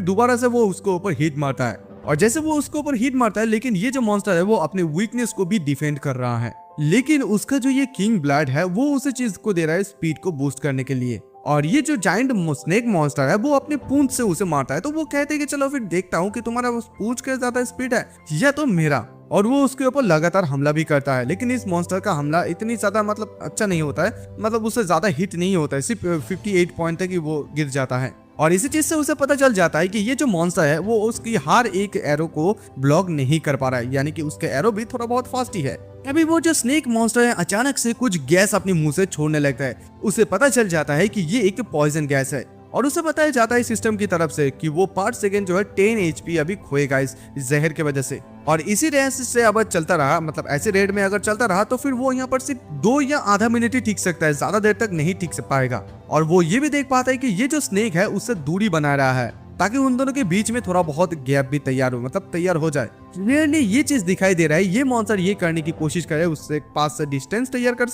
दोबारा से वो उसको ऊपर हिट मारता है और जैसे वो उसके ऊपर हिट मारता है, लेकिन ये जो मॉन्स्टर है वो अपने वीकनेस को भी डिफेंड कर रहा है। लेकिन उसका जो ये किंग ब्लड है वो उसे चीज को दे रहा है स्पीड को बूस्ट करने के लिए। और ये जो जाइंट स्नेक मॉन्स्टर है वो अपने पूंछ से उसे मारता है। तो वो कहते हैं कि चलो फिर देखता हूँ कि तुम्हारा उस पूंछ के ज्यादा स्पीड है या तो मेरा। और वो उसके ऊपर लगातार हमला भी करता है, लेकिन इस मॉन्स्टर का हमला इतनी ज्यादा मतलब अच्छा नहीं होता है, मतलब उससे ज्यादा हिट नहीं होता है, सिर्फ 58 पॉइंट तक ही वो गिर जाता है। और इसी चीज से उसे पता चल जाता है कि ये जो मॉन्स्टर है वो उसकी हर एक एरो को ब्लॉक नहीं कर पा रहा है, यानी कि उसके एरो भी थोड़ा बहुत फास्ट ही है। अभी वो जो स्नेक मॉन्स्टर है अचानक से कुछ गैस अपने मुंह से छोड़ने लगता है। उसे पता चल जाता है कि ये एक पॉइजन गैस है और उसे बताया जाता है सिस्टम की तरफ से कि वो पर सेकंड जो है 10 HP अभी खोएगा इस जहर के वजह से। और इसी रेस से अब चलता रहा, मतलब ऐसे रेट में अगर चलता रहा तो फिर वो यहाँ पर सिर्फ 2 या आधा मिनट ही टिक सकता है, ज्यादा देर तक नहीं टिक पाएगा। और वो ये भी देख पाता है कि ये जो स्नेक है उससे दूरी बना रहा है ताकि उन दोनों के बीच में थोड़ा बहुत गैप भी तैयार हो, मतलब तैयार हो जाए। क्लियरली ये चीज दिखाई दे रहा है, ये मॉन्स्टर ये करने की कोशिश करे उससे पास से डिस्टेंस तैयार कर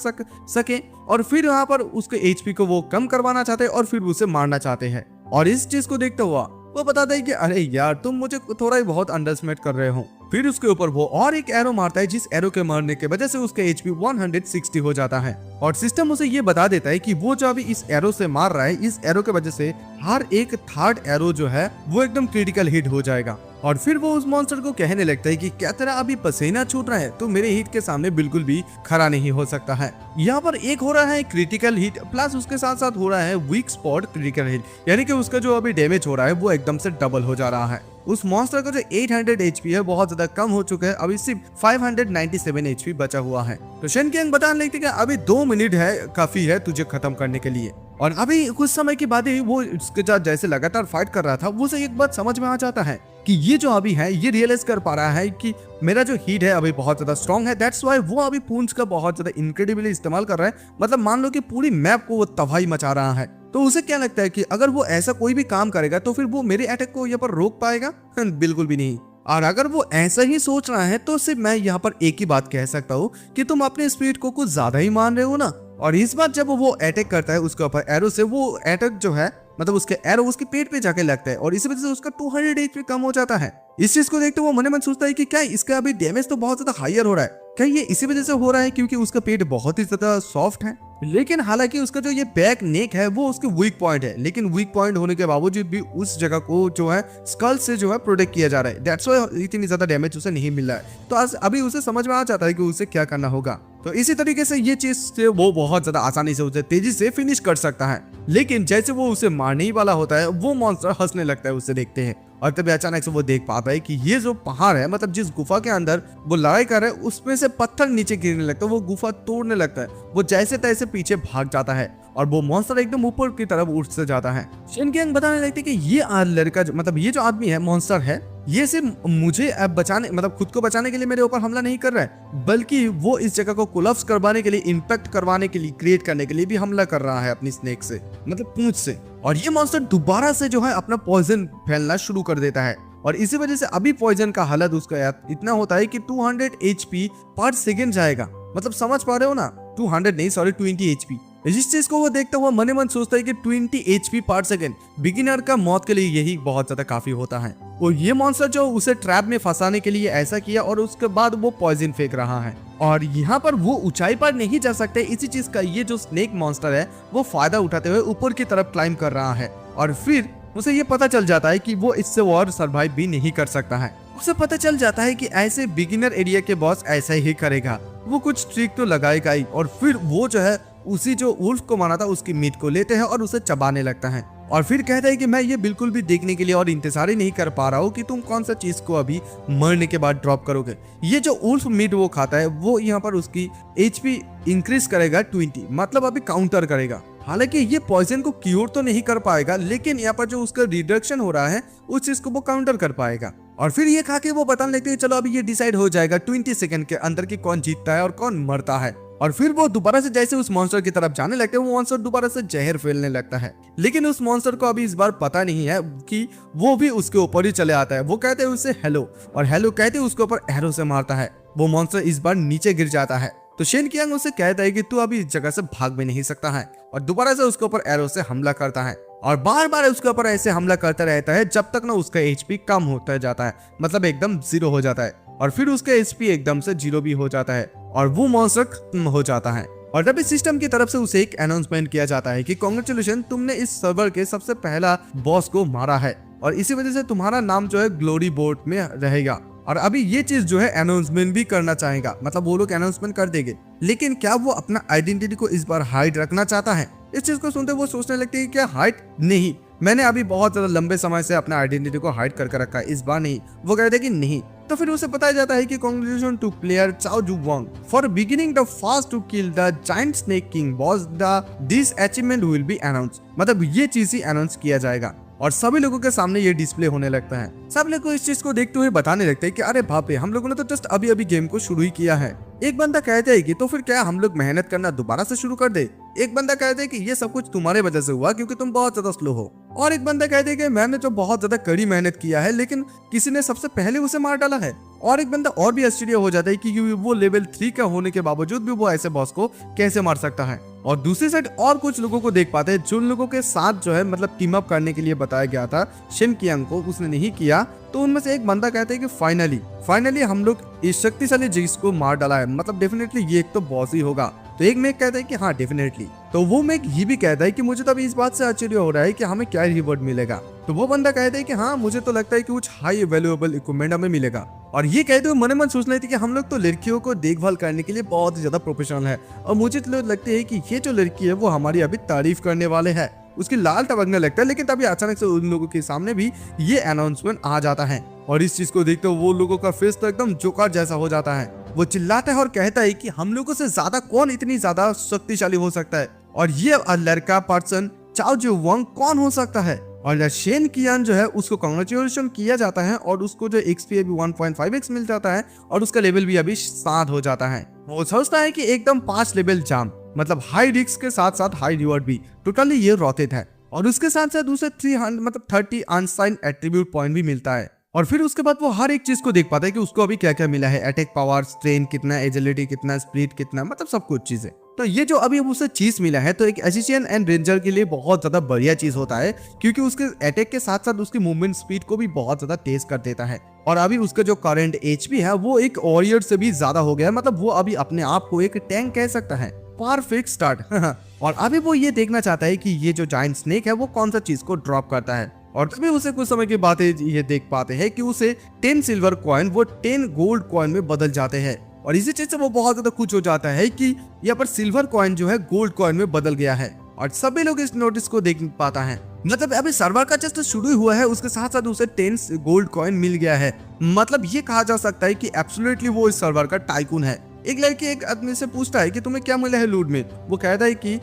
सके और फिर वहां पर उसके HP को वो कम करवाना चाहते हैं और फिर उसे मारना चाहते हैं। और इस चीज को देखते हुआ वो बताता है कि अरे यार तुम मुझे थोड़ा ही बहुत अंडरस्टिमेट कर रहे हो। फिर उसके ऊपर वो और एक एरो मारता है, जिस एरो के मारने के वजह से उसका HP 160 हो जाता है। और सिस्टम उसे ये बता देता है कि वो जो अभी इस एरो से मार रहा है, इस एरो के वजह से हर एक थर्ड एरो जो है वो एकदम क्रिटिकल हिट हो जाएगा। और फिर वो उस मॉन्स्टर को कहने लगता है कि क्या तेरा अभी पसीना छूट रहा है तो मेरे हिट के सामने बिल्कुल भी खड़ा नहीं हो सकता है। यहाँ पर एक हो रहा है क्रिटिकल हिट प्लस उसके साथ साथ हो रहा है वीक स्पॉट क्रिटिकल हिट, यानी कि उसका जो अभी डैमेज हो रहा है वो एकदम से डबल हो जा रहा है। उस मॉन्स्टर का जो 800 HP है बहुत ज्यादा कम हो चुका है, अभी सिर्फ 597 HP बचा हुआ है। तो शेन किंग बताने लगते कि अभी 2 मिनट है, काफी है तुझे खत्म करने के लिए। और अभी कुछ समय के बाद ही वो उसके साथ जैसे लगातार फाइट कर रहा था, वो से एक बात समझ में आ जाता है कि ये जो अभी है ये रियलाइज कर पा रहा है कि मेरा जो हीट है अभी बहुत ज्यादा स्ट्रॉन्ग है। दैट्स वाई वो अभी पूंछ का बहुत ज्यादा इनक्रेडिबली इस्तेमाल कर रहा है, मतलब मान लो कि पूरी मैप को वो तबाही मचा रहा है। तो उसे क्या लगता है कि अगर वो ऐसा कोई भी काम करेगा तो फिर वो मेरे अटैक को यहाँ पर रोक पाएगा? बिल्कुल भी नहीं। और अगर वो ऐसा ही सोच रहा है तो सिर्फ मैं यहाँ पर एक ही बात कह सकता हूँ कि तुम अपने स्पीड को कुछ ज्यादा ही मान रहे हो ना। और इस बार जब वो अटैक करता है उसके ऊपर एरो से, वो अटैक जो है मतलब उसके एरो उसके पेट पे जाके लगता है और इसी वजह से उसका 200 HP कम हो जाता है। इस चीज को देखते हुए मन में सोचता है कि क्या इसका अभी डैमेज तो बहुत ज्यादा हायर हो रहा है, क्या ये इसी वजह से हो रहा है क्योंकि उसका पेट बहुत ही ज्यादा सॉफ्ट है। लेकिन हालांकि उसका जो ये बैक नेक है वो उसके वीक पॉइंट है, लेकिन वीक पॉइंट होने के बावजूद भी उस जगह को जो है स्कल से जो है प्रोटेक्ट किया जा रहा है। दैट्स व्हाई इतनी ज्यादा डैमेज उसे नहीं मिल रहा है। तो अभी उसे समझ में आ जाता है कि उसे क्या करना होगा। तो इसी तरीके से ये चीज से वो बहुत ज्यादा आसानी से उसे तेजी से फिनिश कर सकता है। लेकिन जैसे वो उसे मारने ही वाला होता है वो मॉन्स्टर हंसने लगता है उसे देखते हैं और तभी अचानक से वो देख पाता है कि ये जो पहाड़ है, मतलब जिस गुफा के अंदर वो लड़ाई कर रहा है उसमें से पत्थर नीचे गिरने लगता है, वो गुफा तोड़ने लगता है। वो जैसे तैसे पीछे भाग जाता है और वो मॉन्स्टर एकदम ऊपर की तरफ उठ से जाता है। शेन किंग बताने लगते कि ये लड़का मतलब ये जो आदमी है मॉन्स्टर है, ये सिर्फ मुझे अब बचाने मतलब खुद को बचाने के लिए मेरे ऊपर हमला नहीं कर रहा है, बल्कि वो इस जगह को कोलैप्स करवाने के लिए, इंपैक्ट करवाने के लिए, क्रिएट करने के लिए भी हमला कर रहा है अपनी स्नेक से, मतलब पूंछ से। और ये मॉन्स्टर दोबारा से जो है अपना पॉइजन फैलना शुरू कर देता है और इसी वजह से अभी पॉइजन का हालत उसका इतना होता है कि 200 HP पर सेकेंड जाएगा। मतलब समझ पा रहे हो ना, 200 नहीं सॉरी 20 HP। इस चीज को वो देखता हुआ मन मन सोचता है कि 20 HP पर सेकेंड बिगिनर का मौत के लिए यही बहुत ज्यादा काफी होता है। और ये मॉन्स्टर जो उसे ट्रैप में फंसाने के लिए ऐसा किया और उसके बाद वो पॉइजन फेंक रहा है और यहाँ पर वो ऊंचाई पर नहीं जा सकते। इसी चीज का ये जो स्नेक मॉन्स्टर है वो फायदा उठाते हुए ऊपर की तरफ क्लाइंब कर रहा है और फिर उसे ये पता चल जाता है कि वो इससे और सर्वाइव भी नहीं कर सकता है। उसे पता चल जाता है कि ऐसे बिगिनर एरिया के बॉस ऐसा ही करेगा, वो कुछ ट्रिक तो लगाएगा ही। और फिर वो जो है उसी जो वुल्फ को मारा था उसकी मीट को लेते हैं और उसे चबाने लगता है और फिर कहता है कि मैं ये बिल्कुल भी देखने के लिए और इंतजार ही नहीं कर पा रहा हूँ कि तुम कौन सा चीज को अभी मरने के बाद ड्रॉप करोगे। ये जो वुल्फ मीट वो खाता है वो यहाँ पर उसकी HP इंक्रीज करेगा 20, मतलब अभी काउंटर करेगा। हालांकि ये पॉइजन को क्योर तो नहीं कर पाएगा, लेकिन यहाँ पर जो उसका रिडक्शन हो रहा है उस चीज को वो काउंटर कर पाएगा। और फिर ये खा के वो बताने लगते हैं चलो अभी ये डिसाइड हो जाएगा 20 सेकंड के अंदर कि कौन जीतता है और कौन मरता है। और फिर वो दोबारा से जैसे उस मॉन्स्टर की तरफ जाने लगते हैं, वो मॉन्स्टर दोबारा से जहर फैलने लगता है। लेकिन उस मॉन्स्टर को अभी इस बार पता नहीं है कि वो भी उसके ऊपर ही चले आता है। वो कहते हैं उसे हेलो और हेलो कहते उसके ऊपर एरो से मारता है। वो मॉन्स्टर इस बार नीचे गिर जाता है तो शेन कियांग उसे कहता है कि तू अभी इस जगह से भाग भी नहीं सकता है और दोबारा से उसके ऊपर एरो से हमला करता है और बार बार उसके ऊपर ऐसे हमला करता रहता है जब तक ना उसका HP कम होता जाता है, मतलब एकदम 0 हो जाता है और फिर उसका HP एकदम से 0 भी हो जाता है और वो मॉन्स्टर खत्म हो जाता है। और तभी सिस्टम की तरफ से उसे एक अनाउंसमेंट किया जाता है कि कांग्रेचुलेशन, तुमने इस सर्वर के सबसे पहला बॉस को मारा है और इसी वजह से तुम्हारा नाम जो है ग्लोरी बोर्ड में रहेगा। और अभी ये चीज जो है अनाउंसमेंट भी करना चाहेगा, मतलब वो लोग अनाउंसमेंट कर देंगे, लेकिन क्या वो अपना आइडेंटिटी को इस बार हाइड रखना चाहता है? इस चीज को सुनते वो सोचने लगते हैं क्या हाइड नहीं, मैंने अभी बहुत ज्यादा लंबे समय से अपना आइडेंटिटी को हाइड करके रखा है, इस बार नहीं। वो कहते हैं कि नहीं। तो फिर उसे बताया जाता है कि congratulation to player Chao Ju Wang for beginning the fast to kill the giant snake king boss, the this achievement will be announce. मतलब ये चीज ही अनाउंस किया जाएगा और सभी लोगों के सामने ये डिस्प्ले होने लगता है। सब लोग इस चीज को देखते हुए बताने लगते हैं कि अरे बाप रे, हम लोगों ने तो जस्ट अभी अभी गेम को शुरू ही किया है। एक बंदा कहता है कि तो फिर क्या हम लोग मेहनत करना दोबारा से शुरू कर दे? एक बंदा कहता है कि ये सब कुछ तुम्हारे वजह से हुआ क्योंकि तुम बहुत ज्यादा स्लो हो। और एक बंदा कहते हैं कि मैंने तो बहुत ज्यादा कड़ी मेहनत किया है लेकिन किसी ने सबसे पहले उसे मार डाला है। और एक बंदा और भी आश्चर्य हो जाता है कि वो लेवल 3 का होने के बावजूद भी वो ऐसे बॉस को कैसे मार सकता है। और दूसरी साइड और कुछ लोगों को देख पाते हैं जिन लोगों के साथ जो है मतलब टीम अप करने के लिए बताया गया था शिन कियांग को, उसने नहीं किया। तो उनमें से एक बंदा कहता है कि फाइनली हम लोग इस शक्तिशाली जिक्स को मार डाला है, मतलब डेफिनेटली ये एक तो बॉस ही होगा। तो एक मेक कहता है कि हाँ डेफिनेटली। तो वो मेक ये भी कहता है कि मुझे तो अभी इस बात से आश्चर्य हो रहा है कि हमें क्या रिवॉर्ड मिलेगा। तो वो बंदा कहता है कि हाँ मुझे तो लगता है कि कुछ हाई वैल्यूएबल इक्विपमेंट हमें मिलेगा। और ये कहते हुए मन मन सोच रहे थे कि हम लोग तो लड़कियों को देखभाल करने के लिए बहुत ही ज्यादा प्रोफेशनल है और मुझे तो लगता है कि ये जो लड़की है वो हमारी अभी तारीफ करने वाले है। उसकी लाल टपकने लगता है, लेकिन तभी अचानक से उन लोगों के सामने भी ये अनाउंसमेंट आ जाता है और इस चीज को देखते हुए वो लोगों का फेस तो एकदम जोकर जैसा हो जाता है। वो चिल्लाता है और कहता है कि हम लोगों से ज्यादा कौन इतनी ज्यादा शक्तिशाली हो सकता है और ये लड़का पर्सन चाओ जू वांग कौन हो सकता है। और शेन कियान जो है उसको कांग्रेचुलेशन किया जाता है और उसको जो एक्सपी अभी 1.5x मिल जाता है और उसका लेवल भी अभी 7 हो जाता है। वो सोचता है कि एकदम 5 लेवल जाम, मतलब हाई रिस्क के साथ साथ हाई रिवॉर्ड भी, टोटली ये रोटेट है। और उसके साथ साथ उसे 30 अनसाइन एट्रीब्यूट पॉइंट भी मिलता है। और फिर उसके बाद वो हर एक चीज को देख पाता है कि उसको अभी क्या क्या मिला है, अटैक पावर, स्ट्रेन कितना, एजिलिटी कितना, स्पीड कितना, मतलब सब कुछ चीजें। तो ये जो अभी उसे चीज मिला है तो एक एशिशियन एंड रेंजर के लिए बहुत ज्यादा बढ़िया चीज होता है क्योंकि उसके अटैक के साथ साथ उसकी मूवमेंट स्पीड को भी बहुत ज्यादा तेज कर देता है। और अभी उसका जो करंट एचपी है वो एक वॉरियर से भी ज्यादा हो गया है, मतलब वो अभी अपने आप को एक टैंक कह सकता है। Perfect start. और अभी वो ये देखना चाहता है कि ये जो जायंट स्नेक है वो कौन सा चीज को ड्रॉप करता है। और तभी उसे कुछ समय के बाद ये देख पाते हैं कि उसे 10 सिल्वर कॉइन वो 10 गोल्ड कॉइन में बदल जाते हैं। और इसी चीज से वो बहुत ज्यादा खुश हो जाता है कि यहाँ पर सिल्वर कॉइन जो है गोल्ड कॉइन में बदल गया है। और सभी लोग इस नोटिस को देख पाता है, मतलब अभी सर्वर का जस्ट शुरू हुआ है उसके साथ साथ उसे 10 गोल्ड कॉइन मिल गया है। मतलब ये कहा जा सकता है कि एब्सोल्युटली वो इस सर्वर का टाइकून है। एक लड़की एक आदमी से पूछता है कि तुम्हें क्या मिला है लूट में, वो कहता है कि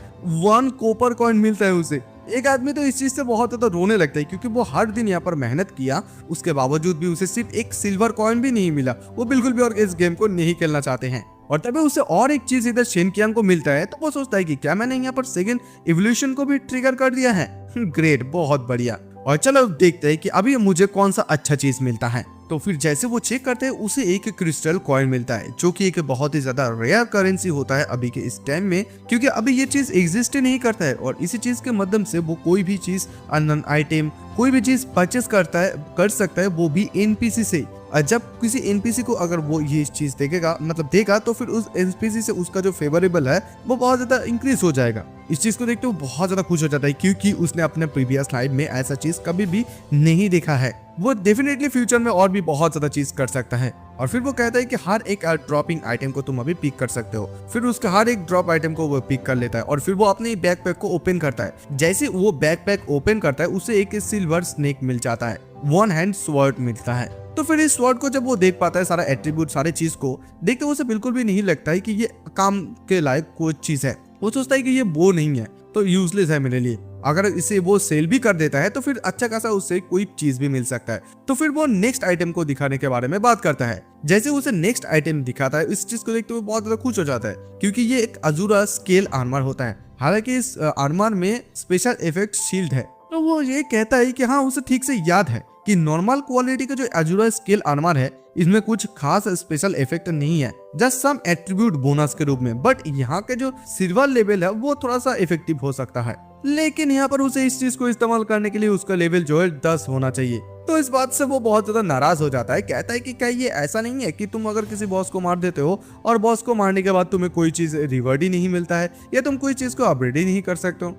1 कॉपर कॉइन मिलता है उसे। एक आदमी तो इस चीज से बहुत ज्यादा रोने लगता है क्योंकि वो हर दिन यहाँ पर मेहनत किया, उसके बावजूद भी उसे सिर्फ एक सिल्वर कॉइन भी नहीं मिला। वो बिल्कुल भी और इस गेम को नहीं खेलना चाहते हैं। और तभी उसे और एक चीज इधर शेन कियांग को मिलता है तो वो सोचता है कि क्या मैंने यहाँ पर सेकंड इवोल्यूशन को भी ट्रिगर कर दिया है। ग्रेट, बहुत बढ़िया। और चलो देखते हैं कि अभी मुझे कौन सा अच्छा चीज मिलता है। तो फिर जैसे वो चेक करते हैं उसे एक क्रिस्टल कॉइन मिलता है जो कि एक बहुत ही ज्यादा रेयर करेंसी होता है अभी के इस टाइम में, क्योंकि अभी ये चीज एग्जिस्ट नहीं करता है। और इसी चीज के माध्यम से वो कोई भी चीज अननोन आइटम कोई भी चीज परचेस कर सकता है, वो भी एनपीसी से। जब किसी एनपीसी को अगर वो ये चीज देखेगा मतलब देगा तो फिर उस एनपीसी से उसका जो फेवरेबल है वो बहुत ज्यादा इंक्रीज हो जाएगा। इस चीज को देखते हुए बहुत ज्यादा खुश हो जाता है क्योंकि उसने अपने प्रीवियस लाइफ में ऐसा चीज कभी भी नहीं देखा है। वो डेफिनेटली फ्यूचर में और भी बहुत ज्यादा चीज कर सकता है। और फिर वो कहता है कि हर एक ड्रॉपिंग आइटम को तुम अभी पिक कर सकते हो। फिर उसका हर एक ड्रॉप आइटम को वो पिक कर लेता है और फिर वो अपने बैकपैक को ओपन करता है। जैसे वो बैकपैक ओपन करता है उसे एक सिल्वर स्नेक मिल जाता है, 1 हैंड स्वॉर्ड मिलता है। तो फिर इस स्वॉर्ड को जब वो देख पाता है सारा एट्रीब्यूट सारे चीज को देखते उसे बिल्कुल भी नहीं लगता है कि ये काम के लायक कोई चीज है। वो सोचता है कि ये वो नहीं है तो यूजलेस है मेरे लिए। अगर इसे वो सेल भी कर देता है तो फिर अच्छा खासा उससे कोई चीज भी मिल सकता है। तो फिर वो नेक्स्ट आइटम को दिखाने के बारे में बात करता है। जैसे उसे नेक्स्ट आइटम दिखाता है इस चीज को देखते हुए बहुत ज्यादा खुश हो जाता है क्योंकि ये एक अजूरा स्केल आर्मर होता है। हालांकि इस आर्मर में स्पेशल इफेक्ट शील्ड है। तो वो ये कहता है कि हाँ उसे ठीक से याद है कि नॉर्मल क्वालिटी का जो अजूरा स्केल आर्मर है इसमें कुछ खास स्पेशल इफेक्ट नहीं है, जस्ट सम एट्रीब्यूट बोनस के रूप में। बट यहाँ के जो सिल्वर लेवल है वो थोड़ा सा इफेक्टिव हो सकता है, लेकिन यहाँ पर उसे इस चीज को इस्तेमाल करने के लिए उसका लेवल जो है 10 होना चाहिए। तो इस बात से वो बहुत ज्यादा नाराज हो जाता है, कहता है कि क्या ये ऐसा नहीं है कि तुम अगर किसी बॉस को मार देते हो और बॉस को मारने के बाद तुम्हें कोई चीज रिवॉर्ड ही नहीं मिलता है या तुम कोई चीज को अपग्रेड ही नहीं कर सकते हो।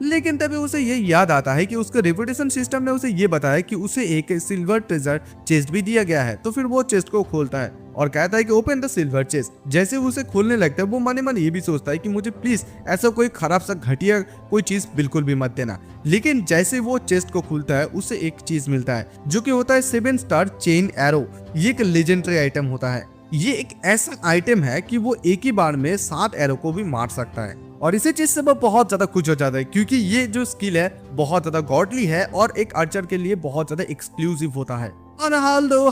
लेकिन तभी उसे ये याद आता है कि उसका रेपुटेशन सिस्टम ने उसे ये बताया कि उसे एक सिल्वर ट्रेजर चेस्ट भी दिया गया है। तो फिर वो चेस्ट को खोलता है और कहता है कि ओपन द सिल्वर चेस्ट। जैसे वो उसे खोलने लगता है वो मन ही मन ये भी सोचता है कि मुझे प्लीज ऐसा कोई खराब सा घटिया कोई चीज बिल्कुल भी मत देना। लेकिन जैसे वो चेस्ट को खुलता है उसे एक चीज मिलता है जो कि होता है 7 स्टार चेन एरो। ये एक लेजेंडरी आइटम होता है। ये एक ऐसा आइटम है कि वो एक ही बार में 7 एरो को भी मार सकता है और इसी चीज से वो बहुत ज्यादा खुश हो जाता है क्योंकि ये जो स्किल है बहुत ज्यादा गॉडली है और एक आर्चर के लिए बहुत ज्यादा एक्सक्लूसिव होता है। और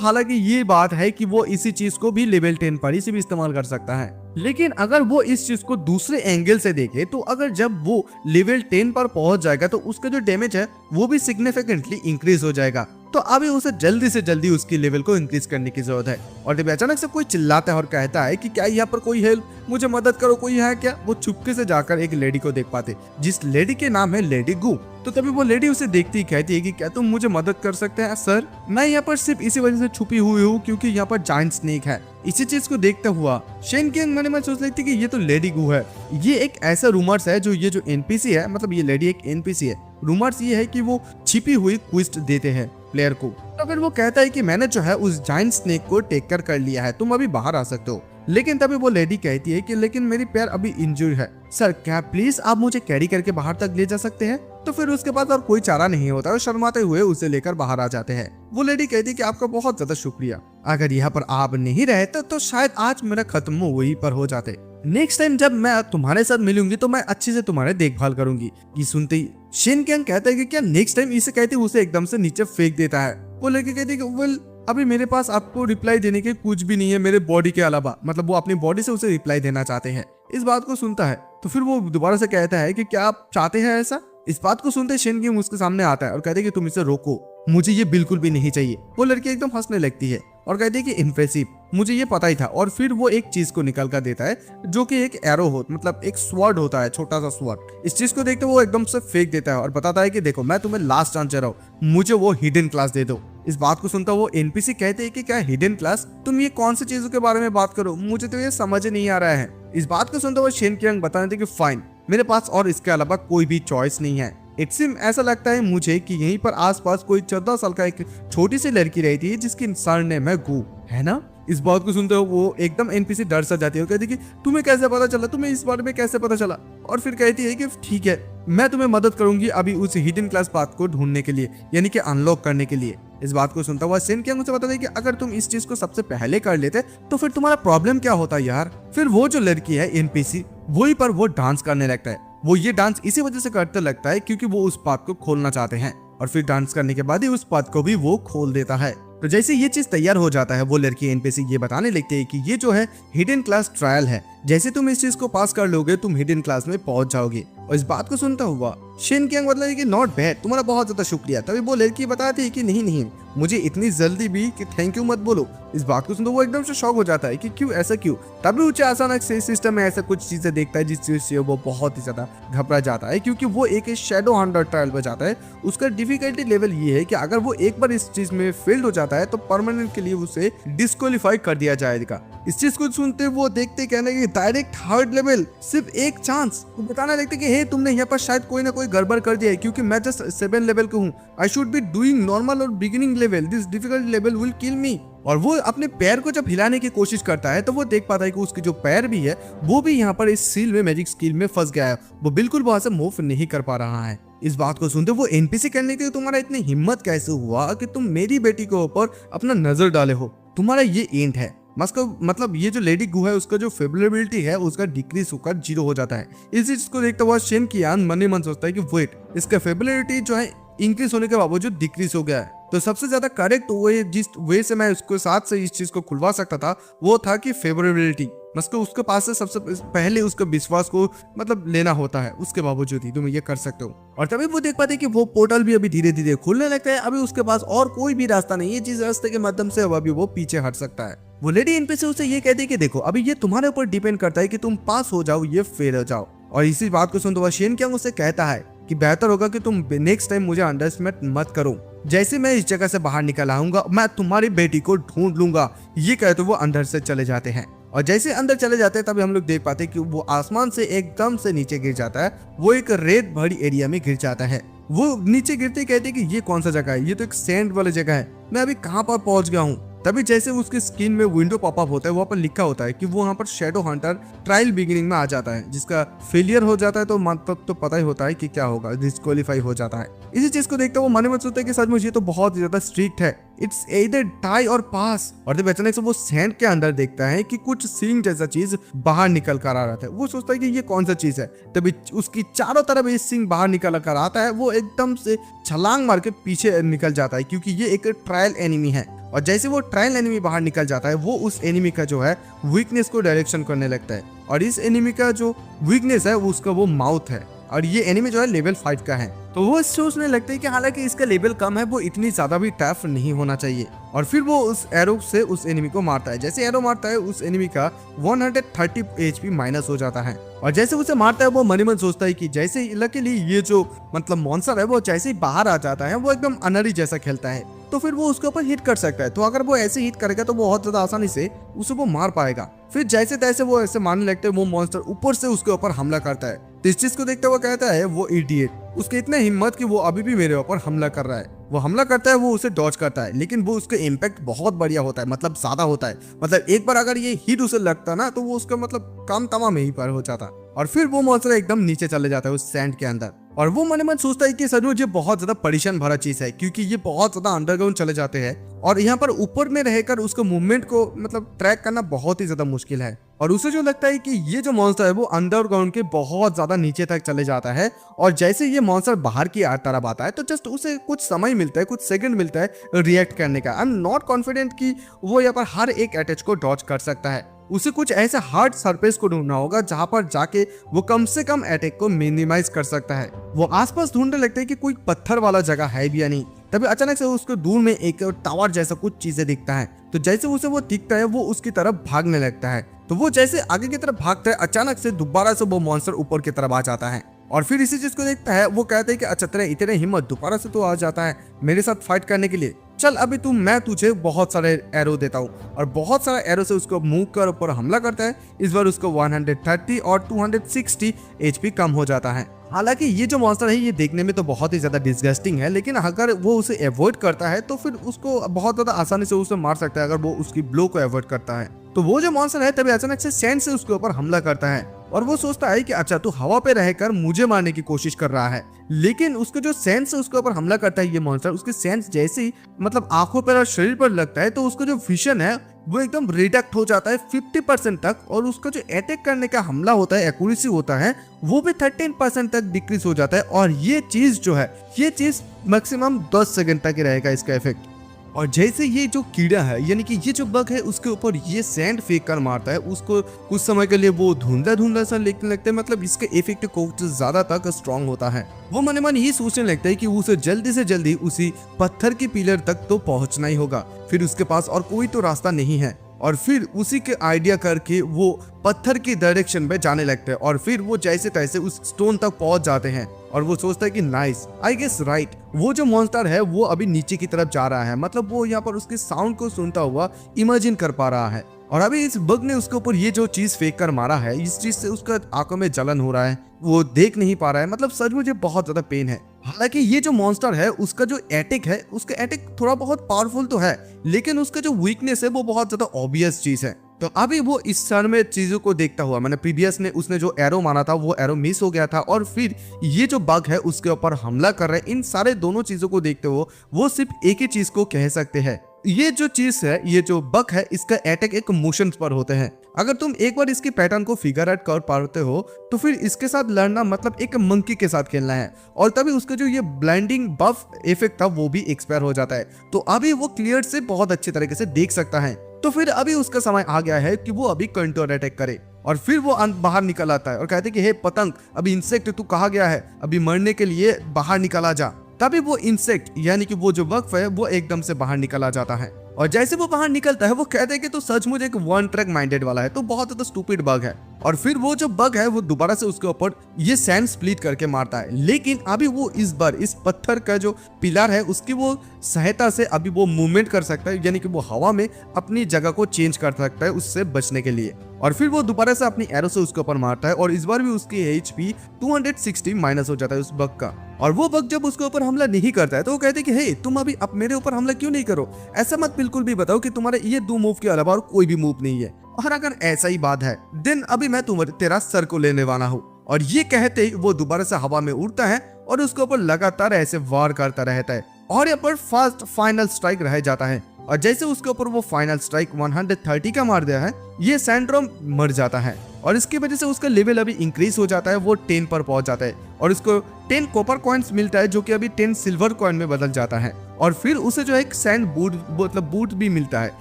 हालांकि ये बात है कि वो इसी चीज को भी लेवल 10 पर ही भी इस्तेमाल कर सकता है। लेकिन अगर वो इस चीज को दूसरे एंगल से देखे तो अगर जब वो लेवल 10 पर पहुंच जाएगा तो उसका जो डैमेज है वो भी सिग्निफिकेंटली इंक्रीज हो जाएगा। तो अभी उसे जल्दी से जल्दी उसकी लेवल को इंक्रीज करने की जरूरत है। और तभी अचानक से कोई चिल्लाता है और कहता है कि क्या यहाँ पर कोई हेल्प, मुझे मदद करो, कोई है क्या। वो चुपके से जाकर एक लेडी को देख पाते जिस लेडी के नाम है लेडी गू। तो तभी वो लेडी उसे देखती ही कहती है कि क्या तुम मुझे मदद कर सकते हैं सर, मैं यहाँ पर सिर्फ इसी वजह से छुपी हुई हूँ क्योंकि यहाँ पर जायंट स्नेक है। इसी चीज को देखता हुआ शेन किंग मन में सोच लेती कि ये तो लेडी गू है। ये एक ऐसा रूमर्स है जो ये जो एनपीसी है, मतलब ये लेडी एक एनपीसी है। रूमर्स ये है कि वो छिपी हुई क्विस्ट देते हैं प्लेयर को। तो फिर वो कहता है कि मैंने जो है उस जायंट स्नेक को टेक कर लिया है, तुम अभी बाहर आ सकते हो। लेकिन तभी वो लेडी कहती है कि लेकिन मेरी पैर अभी इंजर्ड है सर, क्या प्लीज आप मुझे कैरी करके बाहर तक ले जा सकते हैं। तो फिर उसके पास और कोई चारा नहीं होता है, शर्माते हुए उसे लेकर बाहर आ जाते हैं। वो लेडी कहती है कि आपका बहुत ज्यादा शुक्रिया, अगर यहाँ पर आप नहीं रहते तो शायद आज मेरा खत्म वहीं पर हो जाते। नेक्स्ट टाइम जब मैं तुम्हारे साथ मिलूंगी तो मैं अच्छे से तुम्हारे देखभाल करूंगी। ये सुनते ही शिन कैंग कहता है कि क्या नेक्स्ट टाइम, इसे कहते उसे एकदम से नीचे फेंक देता है। वो लड़की कहती है कि वेल अभी मेरे पास आपको रिप्लाई देने के कुछ भी नहीं है मेरे बॉडी के अलावा, मतलब वो अपनी बॉडी से उसे रिप्लाई देना चाहते हैं। इस बात को सुनता है तो फिर वो दोबारा से कहता है कि क्या आप चाहते हैं ऐसा। इस बात को सुनते शिन किंग उसके सामने आता है और कहते हैं कि तुम इसे रोको, मुझे ये बिल्कुल भी नहीं चाहिए। वो लड़की एकदम हंसने लगती है और कहती है कि इम्प्रेसिव, मुझे ये पता ही था। और फिर वो एक चीज को निकल कर देता है जो कि एक एरो हो, मतलब एक स्वॉर्ड होता है, छोटा सा स्वॉर्ड। इस चीज को देखते वो एकदम से फेंक देता है और बताता है कि देखो मैं तुम्हें लास्ट चांस दे रहा हूँ, मुझे वो हिडन क्लास दे दो। इस बात को सुनता वो एनपीसी कहते हैं कि क्या हिडन क्लास, तुम ये कौन सी चीजों के बारे में बात करो, मुझे तो ये समझ नहीं आ रहा है। इस बात को सुनता वो शेन कियांग बताने थे कि फाइन, मेरे पास और इसके अलावा कोई भी चॉइस नहीं है। इट सिम ऐसा लगता है मुझे कि यहीं पर आसपास कोई 14 साल का एक छोटी सी लड़की रहती है जिसकी सरनेम है गू, है ना। इस बात को सुनते हो वो एकदम एनपीसी डर सा जाती है, कहती है कि तुम्हें कैसे पता चला, तुम्हें इस बारे में कैसे पता चला। और फिर कहती है कि ठीक है मैं तुम्हें मदद करूंगी अभी उस हिडन क्लास पाथ को ढूंढने के लिए, यानी कि अनलॉक करने के लिए। इस बात को सुनता हुआ शेन कियांग मुझे बताता है कि अगर तुम इस चीज को सबसे पहले कर लेते तो फिर तुम्हारा प्रॉब्लम क्या होता यार। फिर वो जो लड़की है एनपीसी वही पर वो डांस करने लगता है। वो ये डांस इसी वजह से करते लगता है क्योंकि वो उस पाथ को खोलना चाहते हैं और फिर डांस करने के बाद ही उस पाथ को भी वो खोल देता है। तो जैसे ये चीज तैयार हो जाता है वो लड़की एनपीसी ये बताने लगती है कि ये जो है हिडन क्लास ट्रायल है, जैसे तुम इस चीज को पास कर लोगे तुम हिडन क्लास में पहुंच जाओगे। और इस बात को सुनता हुआ शेन कियांग मतलब कि नॉट बैड, तुम्हारा बहुत ज्यादा शुक्रिया। तभी वो लड़की बताती है कि नहीं मुझे इतनी जल्दी भी कि थैंक यू मत बोलो। इस बात को सुनते वो एकदम से शॉक हो जाता है कि क्यों, ऐसा क्यों। तभी उसे अचानक से सिस्टम में ऐसा कुछ चीजें देखता है जिस चीज से वो बहुत ही ज्यादा घबरा जाता है क्योंकि वो एक शैडो हंटर ट्रायल पर जाता है। उसका डिफिकल्टी लेवल ये है कि अगर वो एक बार इस चीज में फेल्ड हो जाता है तो परमानेंट के लिए उसे डिस्क्वालीफाई कर दिया जाएगा। इस चीज को सुनते वो देखते कहने की डायरेक्ट हार्ड लेवल, सिर्फ एक चांस। वो बताने लगते कि हे तुमने यहाँ पर शायद कोई ना कोई गड़बड़ कर दिया है क्योंकि मैं जस्ट 7 लेवल का हूँ, I should be doing normal और beginning level, this difficult level will kill me. और वो अपने पैर को जब हिलाने की कोशिश करता है तो वो देख पाता है कि उसकी जो पैर भी है वो भी यहाँ पर इस सील में मैजिक स्किल में फंस गया है, वो बिल्कुल वहां से मूव नहीं कर पा रहा है। इस बात को सुनते वो एनपीसी कहने लगे तुम्हारा इतनी हिम्मत कैसे हुआ कि तुम मेरी बेटी के ऊपर अपना नजर डाले हो, तुम्हारा ये एंड है। मतलब ये जो लेडी गू है उसका जो फेवरेबिलिटी है उसका डिक्रीज होकर 0 हो जाता है। इस चीज को देखते हुआ शेन कियांग मन ही मन सोचता है कि वेट, इसका फेवरेबिलिटी जो है इंक्रीज होने के बावजूद डिक्रीज हो गया है, तो सबसे ज्यादा करेक्ट वे जिस वे से मैं उसके साथ से इस चीज को खुलवा सकता था वो था कि फेवरेबिलिटी, मतलब उसके पास से सबसे पहले उसका विश्वास को मतलब लेना होता है, उसके बावजूद ही तुम ये कर सकते हो। और तभी वो देख पाते हैं कि वो पोर्टल भी अभी धीरे धीरे खुलने लगता है। अभी उसके पास और कोई भी रास्ता नहीं है जिस रास्ते के माध्यम से अभी वो पीछे हट सकता है। वो लेडी एनपीसी उसे ये कहती है कि देखो अभी ये तुम्हारे ऊपर डिपेंड करता है कि तुम पास हो जाओ या फेल हो जाओ। और इसी बात को सुनते हुए शेन कियांग उसे कहता है कि बेहतर होगा कि तुम नेक्स्ट टाइम मुझे अंडरएस्टिमेट मत करो, जैसे मैं इस जगह से बाहर निकल आऊंगा मैं तुम्हारी बेटी को ढूंढ लूंगा। ये कहते वो अंदर से चले जाते हैं और जैसे अंदर चले जाते हैं तभी हम लोग देख पाते हैं कि वो आसमान से एकदम से नीचे गिर जाता है। वो एक रेत भरी एरिया में गिर जाता है। वो नीचे गिरते ही कहते हैं कि ये कौन सा जगह है, ये तो एक सैंड वाली जगह है, मैं अभी कहाँ पर पहुंच गया हूँ। तभी जैसे उसकी स्क्रीन में विंडो पॉपअप होता है वहाँ पर लिखा होता है कि वो वहाँ पर शैडो हंटर ट्रायल बिगिनिंग में आ जाता है, जिसका फेलियर हो जाता है तो मतलब तो पता ही होता है कि क्या होगा, डिस्क्वालीफाई हो जाता है। इसी चीज को देखते हुए मन में सोचता है कि सच मुझे तो बहुत ज्यादा स्ट्रिक्ट है, इट्स either टाई और पास। और जब अचानक से वो सैंड के अंदर देखता है कि कुछ सींग जैसा चीज बाहर निकल कर आ रहा था। वो सोचता है कि ये कौन सा चीज है। तभी उसकी चारों तरफ ये सींग बाहर निकल कर आता है। वो एकदम से छलांग मार के पीछे निकल जाता है क्योंकि ये एक ट्रायल एनिमी है। और जैसे वो ट्रायल एनिमी बाहर निकल जाता है वो उस एनिमी का जो है वीकनेस को डायरेक्शन करने लगता है। और इस एनिमी का जो वीकनेस है वो उसका वो माउथ है और ये एनिमी जो है लेवल 5 का है। तो वो सोचने लगता है कि हालांकि इसका लेवल कम है वो इतनी ज्यादा भी टफ नहीं होना चाहिए। और फिर वो उस एरो से उस एनिमी को मारता है। जैसे एरो मारता है उस एनिमी का 130 HP माइनस हो जाता है। और जैसे उसे मारता है वो मन ही मन सोचता है कि जैसे लकीली ये जो मतलब मॉन्स्टर है वो जैसे ही बाहर आ जाता है वो एकदम अनरी जैसा खेलता है तो फिर वो उसके ऊपर हिट कर सकता है। तो अगर वो ऐसे हिट करेगा तो बहुत ज्यादा आसानी से उसे वो मार पाएगा। फिर जैसे तैसे वो ऐसे मारने लगते हैं वो मॉन्स्टर ऊपर से उसके ऊपर हमला करता है। तो इस चीज को देखते हुए कहता है वो इडियट, उसके इतने हिम्मत कि वो अभी भी मेरे ऊपर हमला कर रहा है। वो हमला करता है, वो उसे डॉज करता है लेकिन वो उसका इम्पैक्ट बहुत बढ़िया होता है, मतलब ज्यादा होता है। मतलब एक बार अगर ये हिट उसे लगता ना तो वो उसका मतलब काम तमाम यहीं पर हो जाता। और फिर वो मॉन्स्टर एकदम नीचे चले जाता है उस सैंड के अंदर। और वो मन मन सोचता है कि सचमुच ये बहुत ज्यादा परेशान भरा चीज है क्योंकि ये बहुत ज्यादा अंडरग्राउंड चले जाते हैं और यहाँ पर ऊपर में रहकर उसको मूवमेंट को मतलब ट्रैक करना बहुत ही ज्यादा मुश्किल है। और उसे जो लगता है कि ये जो मॉन्स्टर है वो अंडरग्राउंड के बहुत ज्यादा नीचे तक चले जाता है। और जैसे ये मॉन्स्टर बाहर की तरफ आता है तो जस्ट उसे कुछ समय मिलता है, कुछ सेकंड मिलता है रिएक्ट करने का। आई एम नॉट कॉन्फिडेंट कि वो यहाँ पर हर एक अटैक को डॉज कर सकता है। उसे कुछ ऐसे हार्ड सरफेस को ढूंढना होगा जहां पर जाके वो कम से कम अटैक को मिनिमाइज कर सकता है। वो आसपास ढूंढने लगता है कि कोई पत्थर वाला जगह है भी या नहीं। तभी अचानक से उसको दूर में एक टावर जैसा कुछ चीजें दिखता है। तो जैसे उसे वो दिखता है वो उसकी तरफ भागने लगता है। तो वो जैसे आगे की तरफ भागता है अचानक से दोबारा से वो मॉन्स्टर ऊपर की तरफ आ जाता है। और फिर इसी चीज को देखता है वो कहते हैं कि अच्छा तेरे इतने हिम्मत दोबारा से तो आ जाता है मेरे साथ फाइट करने के लिए, चल अभी मैं तुझे बहुत सारे एरो देता हूँ। और बहुत सारे एरो से उसको मूव कर ऊपर हमला करता है। इस बार उसको 130 और 260 HP कम हो जाता है। हालांकि ये जो मॉन्स्टर है ये देखने में तो बहुत ही ज्यादा डिस्गस्टिंग है लेकिन अगर वो उसे अवॉइड करता है तो फिर उसको बहुत ज्यादा आसानी से उसे मार सकता है अगर वो उसकी ब्लो को अवॉइड करता है। तो वो जो मॉन्स्टर है तभी अचानक से सैंड से उसके ऊपर हमला करता है और वो सोचता है कि अच्छा तू हवा पे रहकर मुझे मारने की कोशिश कर रहा है। लेकिन उसके जो सेंस से उसके ऊपर हमला करता है ये मॉन्स्टर, उसके सेंस जैसे ही मतलब आंखों पर और शरीर पर लगता है तो उसका जो विजन है वो एकदम रिडक्ट हो जाता है 50% तक। और उसका जो अटैक करने का हमला होता है, एक्यूरेसी होता है, वो भी 13% तक डिक्रीज हो जाता है। और ये चीज जो है ये चीज मैक्सिमम 10 सेकंड तक ही रहेगा इसका इफेक्ट। और जैसे ये जो कीड़ा है यानी कि ये जो बग है उसके ऊपर ये सैंड फेंक कर मारता है उसको कुछ समय के लिए वो धुंधला धुंधला सा लेने लगता है, मतलब इसका इफेक्ट कुछ ज्यादा तक स्ट्रांग होता है। वो मन मन ये सोचने लगता है कि उसे जल्दी से जल्दी उसी पत्थर के पिलर तक तो पहुंचना ही होगा, फिर उसके पास और कोई तो रास्ता नहीं है। और फिर उसी के आइडिया करके वो पत्थर की डायरेक्शन में जाने लगते हैं और फिर वो जैसे तैसे उस स्टोन तक पहुंच जाते हैं। और वो सोचता है कि नाइस, आई गेस राइट, वो जो मॉन्स्टर है वो अभी नीचे की तरफ जा रहा है, मतलब वो यहाँ पर उसके साउंड को सुनता हुआ इमेजिन कर पा रहा है। और अभी इस बग ने उसके ऊपर ये जो चीज फेंक कर मारा है इस चीज से उसका आंखों में जलन हो रहा है, वो देख नहीं पा रहा है, मतलब सच मुझे बहुत ज्यादा पेन है। हालांकि ये जो मॉन्स्टर है उसका जो अटैक है उसका अटैक थोड़ा बहुत पावरफुल तो है लेकिन उसका जो वीकनेस है वो बहुत ज्यादा ऑब्वियस चीज है। तो अभी वो इस क्षण में चीजों को देखता हुआ, मैंने प्रीवियस ने उसने जो एरो मारा था वो एरो मिस हो गया था और फिर ये जो बग है उसके ऊपर हमला कर रहे हैं, इन सारे दोनों चीजों को देखते हुए वो सिर्फ एक ही चीज को कह सकते हैं, ये जो चीज है ये जो बग है इसका अटैक एक मोशन पर होते हैं। अगर तुम एक बार इसकी पैटर्न को फिगर आउट कर पाते हो तो फिर इसके साथ लड़ना मतलब एक मंकी के साथ खेलना है। और तभी उसका जो ये ब्लाइंडिंग बफ इफेक्ट था वो भी एक्सपायर हो जाता है। तो अभी वो क्लियर से बहुत अच्छे तरीके से देख सकता है। तो फिर अभी उसका समय आ गया है कि वो अभी काउंटर अटैक करे। और फिर वो बाहर निकल आता है और कहते हैं कि हे पतंग, अभी इंसेक्ट तू कहाँ गया है, अभी मरने के लिए बाहर निकल आ जा। तभी वो इंसेक्ट यानी कि वो जो बग है वो एकदम से बाहर निकल आ जाता है। और जैसे वो बाहर निकलता है वो कहते हैं कि तो सचमुच एक वन ट्रैक माइंडेड वाला है, तो बहुत ज्यादा स्टूपिड बग है। और फिर वो जो बग है वो दोबारा से उसके ऊपर ये सैंड स्प्लिट करके मारता है। लेकिन अभी वो इस बार इस पत्थर का जो पिलर है उसकी वो सहायता से अभी वो मूवमेंट कर सकता है, यानी कि वो हवा में अपनी जगह को चेंज कर सकता है उससे बचने के लिए। और फिर वो दोबारा से अपनी एरो से उसके ऊपर मारता है और इस बार भी उसकी HP 260 माइनस हो जाता है उस बग का। और वो बग जब उसके ऊपर हमला नहीं करता है तो वो कहते हैं कि हे तुम अभी अब मेरे ऊपर हमला क्यों नहीं करो, ऐसा मत बिल्कुल भी बताओ कि तुम्हारे ये 2 मूव के अलावा और कोई भी मूव नहीं है, और अगर ऐसा ही बात है देन अभी मैं तेरा सर को लेने वाला हूँ। और ये कहते ही वो दोबारा से हवा में उड़ता है और उसके ऊपर लगातार ऐसे वार करता रहता है और यहाँ पर फर्स्ट फाइनल स्ट्राइक रह जाता है। और जैसे उसके ऊपर वो फाइनल स्ट्राइक 130 का मार दिया है, ये सैंड्रोम मर जाता है और इसकी वजह से उसका लेवल अभी इंक्रीज हो जाता है, वो 10 पर पहुंच जाता है और उसको 10 कॉपर कॉइन्स मिलता है जो कि अभी 10 सिल्वर कॉइन में बदल जाता है। और फिर उसे जो एक सैंड बूट मतलब बूट भी मिलता है